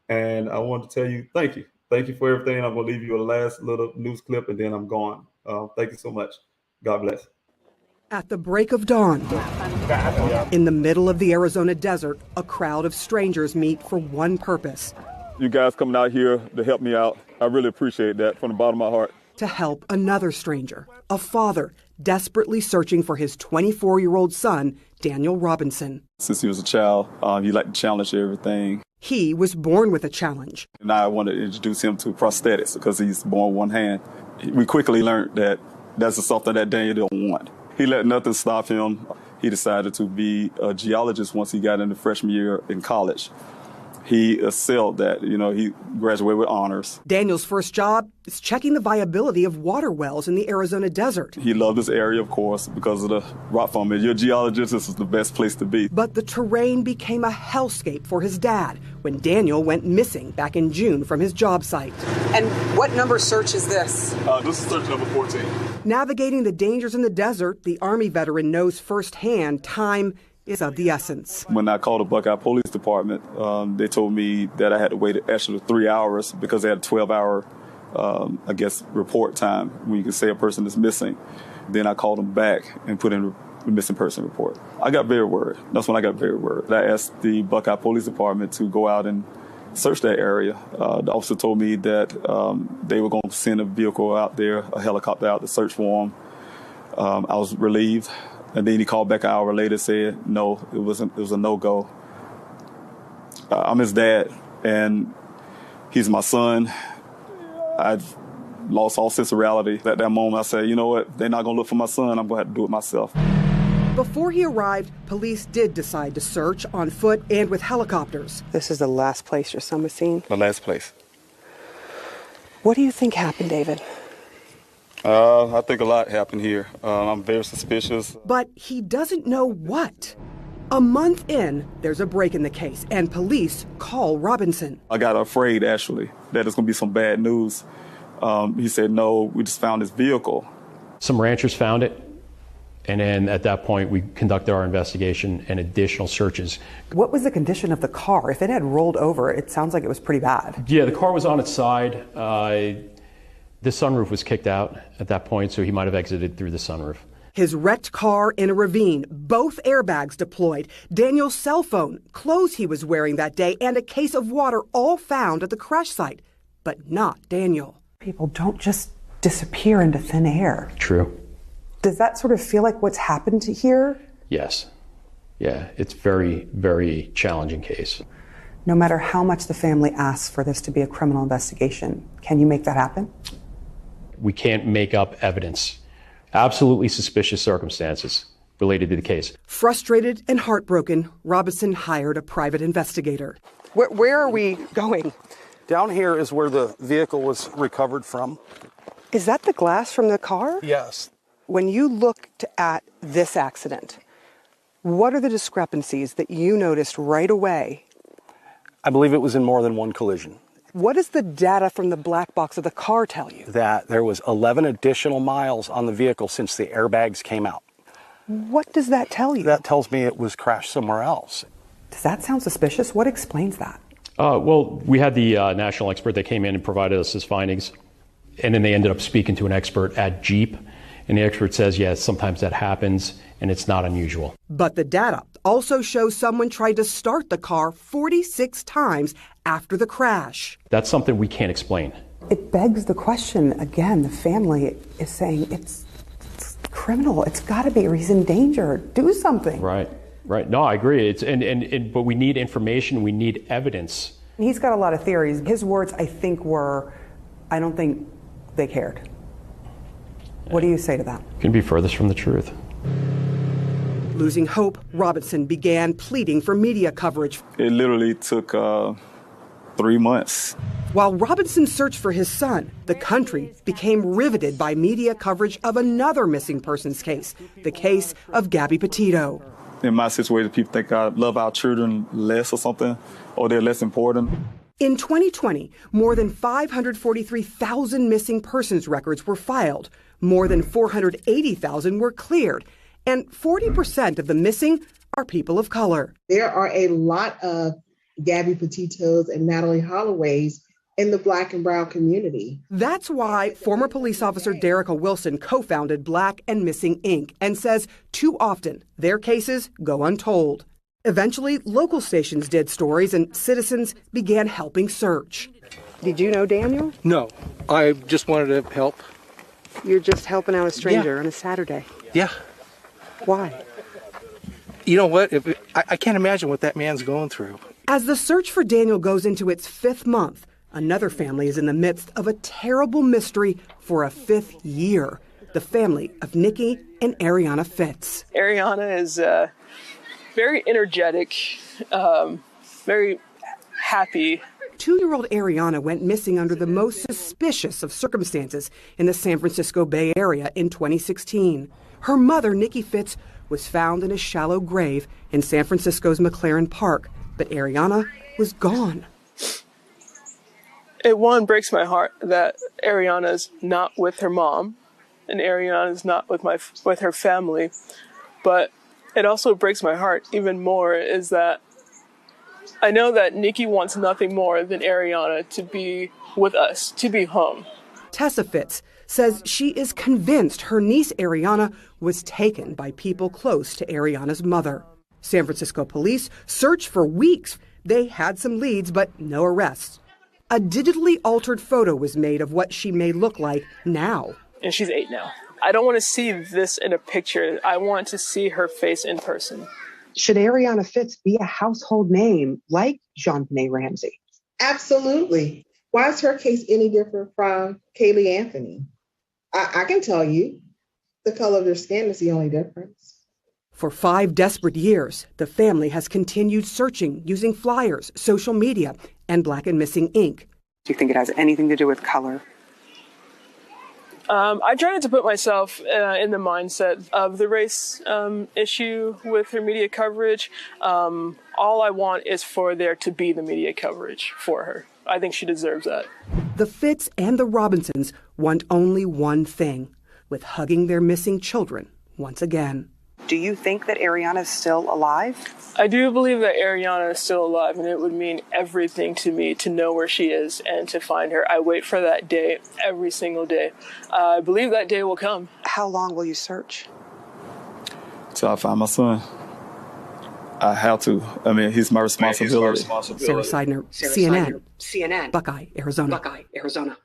And I want to tell you, thank you. Thank you for everything. I'm going to leave you a last little news clip, and then I'm gone. Thank you so much. God bless. At the break of dawn, in the middle of the Arizona desert, a crowd of strangers meet for one purpose. You guys coming out here to help me out, I really appreciate that from the bottom of my heart. To help another stranger, a father desperately searching for his 24-year-old son, Daniel Robinson. Since he was a child, he liked to challenge everything. He was born with a challenge. And I wanted to introduce him to prosthetics because he's born one hand. We quickly learned that that's something that Daniel didn't want. He let nothing stop him. He decided to be a geologist once he got into freshman year in college. He excelled that. He graduated with honors. Daniel's first job is checking the viability of water wells in the Arizona desert. He loved this area, of course, because of the rock formation. You're a geologist, this is the best place to be. But the terrain became a hellscape for his dad when Daniel went missing back in June from his job site. And what number search is this? This is search number 14. Navigating the dangers in the desert, the Army veteran knows firsthand time is of the essence. When I called the Buckeye Police Department, they told me that I had to wait an extra 3 hours because they had a 12-hour, report time when you can say a person is missing. Then I called them back and put in the missing person report. I got very worried. That's when I got very worried. I asked the Buckeye Police Department to go out and search that area. The officer told me that they were going to send a vehicle out there, a helicopter out to search for him. I was relieved. And then he called back an hour later, said, no, it was a no-go. I'm his dad, and he's my son. I've lost all sense of reality. At that moment, I said, you know what? They're not going to look for my son. I'm going to have to do it myself. Before he arrived, police did decide to search on foot and with helicopters. This is the last place your son was seen? The last place. What do you think happened, David? I think a lot happened here. I'm very suspicious. But he doesn't know what. A month in, there's a break in the case, and police call Robinson. I got afraid, actually, that it's going to be some bad news. He said, no, we just found his vehicle. Some ranchers found it, and then at that point, we conducted our investigation and additional searches. What was the condition of the car? If it had rolled over, it sounds like it was pretty bad. Yeah, the car was on its side. The sunroof was kicked out at that point, so he might have exited through the sunroof. His wrecked car in a ravine, both airbags deployed, Daniel's cell phone, clothes he was wearing that day, and a case of water all found at the crash site. but not Daniel. People don't just disappear into thin air. True. Does that sort of feel like what's happened here? Yes. Yeah, it's very, very challenging case. No matter how much the family asks for this to be a criminal investigation, can you make that happen? We can't make up evidence. Absolutely suspicious circumstances related to the case. Frustrated and heartbroken, Robinson hired a private investigator. Where are we going? Down here is where the vehicle was recovered from. Is that the glass from the car? Yes. When you looked at this accident, what are the discrepancies that you noticed right away? I believe it was in more than one collision. What does the data from the black box of the car tell you? That there was 11 additional miles on the vehicle since the airbags came out. What does that tell you? That tells me it was crashed somewhere else. Does that sound suspicious? What explains that? Well, we had the national expert that came in and provided us his findings, and then they ended up speaking to an expert at Jeep, and the expert says, yes, sometimes that happens, and it's not unusual. But the data also shows someone tried to start the car 46 times after the crash. That's something we can't explain. It begs the question, again, the family is saying it's criminal. It's got to be reason danger. Do something. Right. No, I agree. But we need information. We need evidence. He's got a lot of theories. His words, I think, were, I don't think they cared. What do you say to that? Couldn't be furthest from the truth. Losing hope, Robinson began pleading for media coverage. It literally took 3 months. While Robinson searched for his son, the country became riveted by media coverage of another missing persons case, the case of Gabby Petito. In my situation, people think I love our children less or something, or they're less important. In 2020, more than 543,000 missing persons records were filed. More than 480,000 were cleared. And 40% of the missing are people of color. There are a lot of Gabby Petitos and Natalie Holloways in the Black and Brown community. That's why former police officer Derrica Wilson co-founded Black and Missing Inc. and says too often their cases go untold. Eventually, local stations did stories and citizens began helping search. Did you know Daniel? No, I just wanted to help. You're just helping out a stranger on a Saturday. Yeah. Why? You know what? I can't imagine what that man's going through. As the search for Daniel goes into its 5th month, another family is in the midst of a terrible mystery for a 5th year. The family of Nikki and Ariana Fitz. Ariana is very energetic, very happy. 2-year-old Ariana went missing under the most suspicious of circumstances in the San Francisco Bay Area in 2016. Her mother, Nikki Fitz, was found in a shallow grave in San Francisco's McLaren Park, but Ariana was gone. It breaks my heart that Ariana's not with her mom and Ariana's not with her family, but it also breaks my heart even more is that I know that Nikki wants nothing more than Ariana to be with us, to be home. Tessa Fitz says she is convinced her niece Ariana was taken by people close to Ariana's mother. San Francisco police searched for weeks. They had some leads, but no arrests. A digitally altered photo was made of what she may look like now. And she's 8 now. I don't want to see this in a picture. I want to see her face in person. Should Ariana Fitz be a household name like JonBenet Ramsey? Absolutely. Why is her case any different from Kaylee Anthony? I can tell you, the color of their skin is the only difference. For 5 desperate years, the family has continued searching using flyers, social media, and Black and Missing Inc. Do you think it has anything to do with color? I try not to put myself in the mindset of the race issue with her media coverage. All I want is for there to be the media coverage for her. I think she deserves that. The Fitz and the Robinsons want only one thing, with hugging their missing children once again. Do you think that Ariana is still alive? I do believe that Ariana is still alive, and it would mean everything to me to know where she is and to find her. I wait for that day every single day. I believe that day will come. How long will you search? Till I find my son. I have to. I mean, he's my responsibility. Sarah Seidner, CNN, Buckeye, Arizona.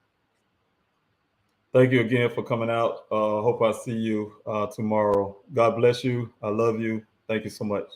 Thank you again for coming out. Hope I see you tomorrow. God bless you. I love you. Thank you so much.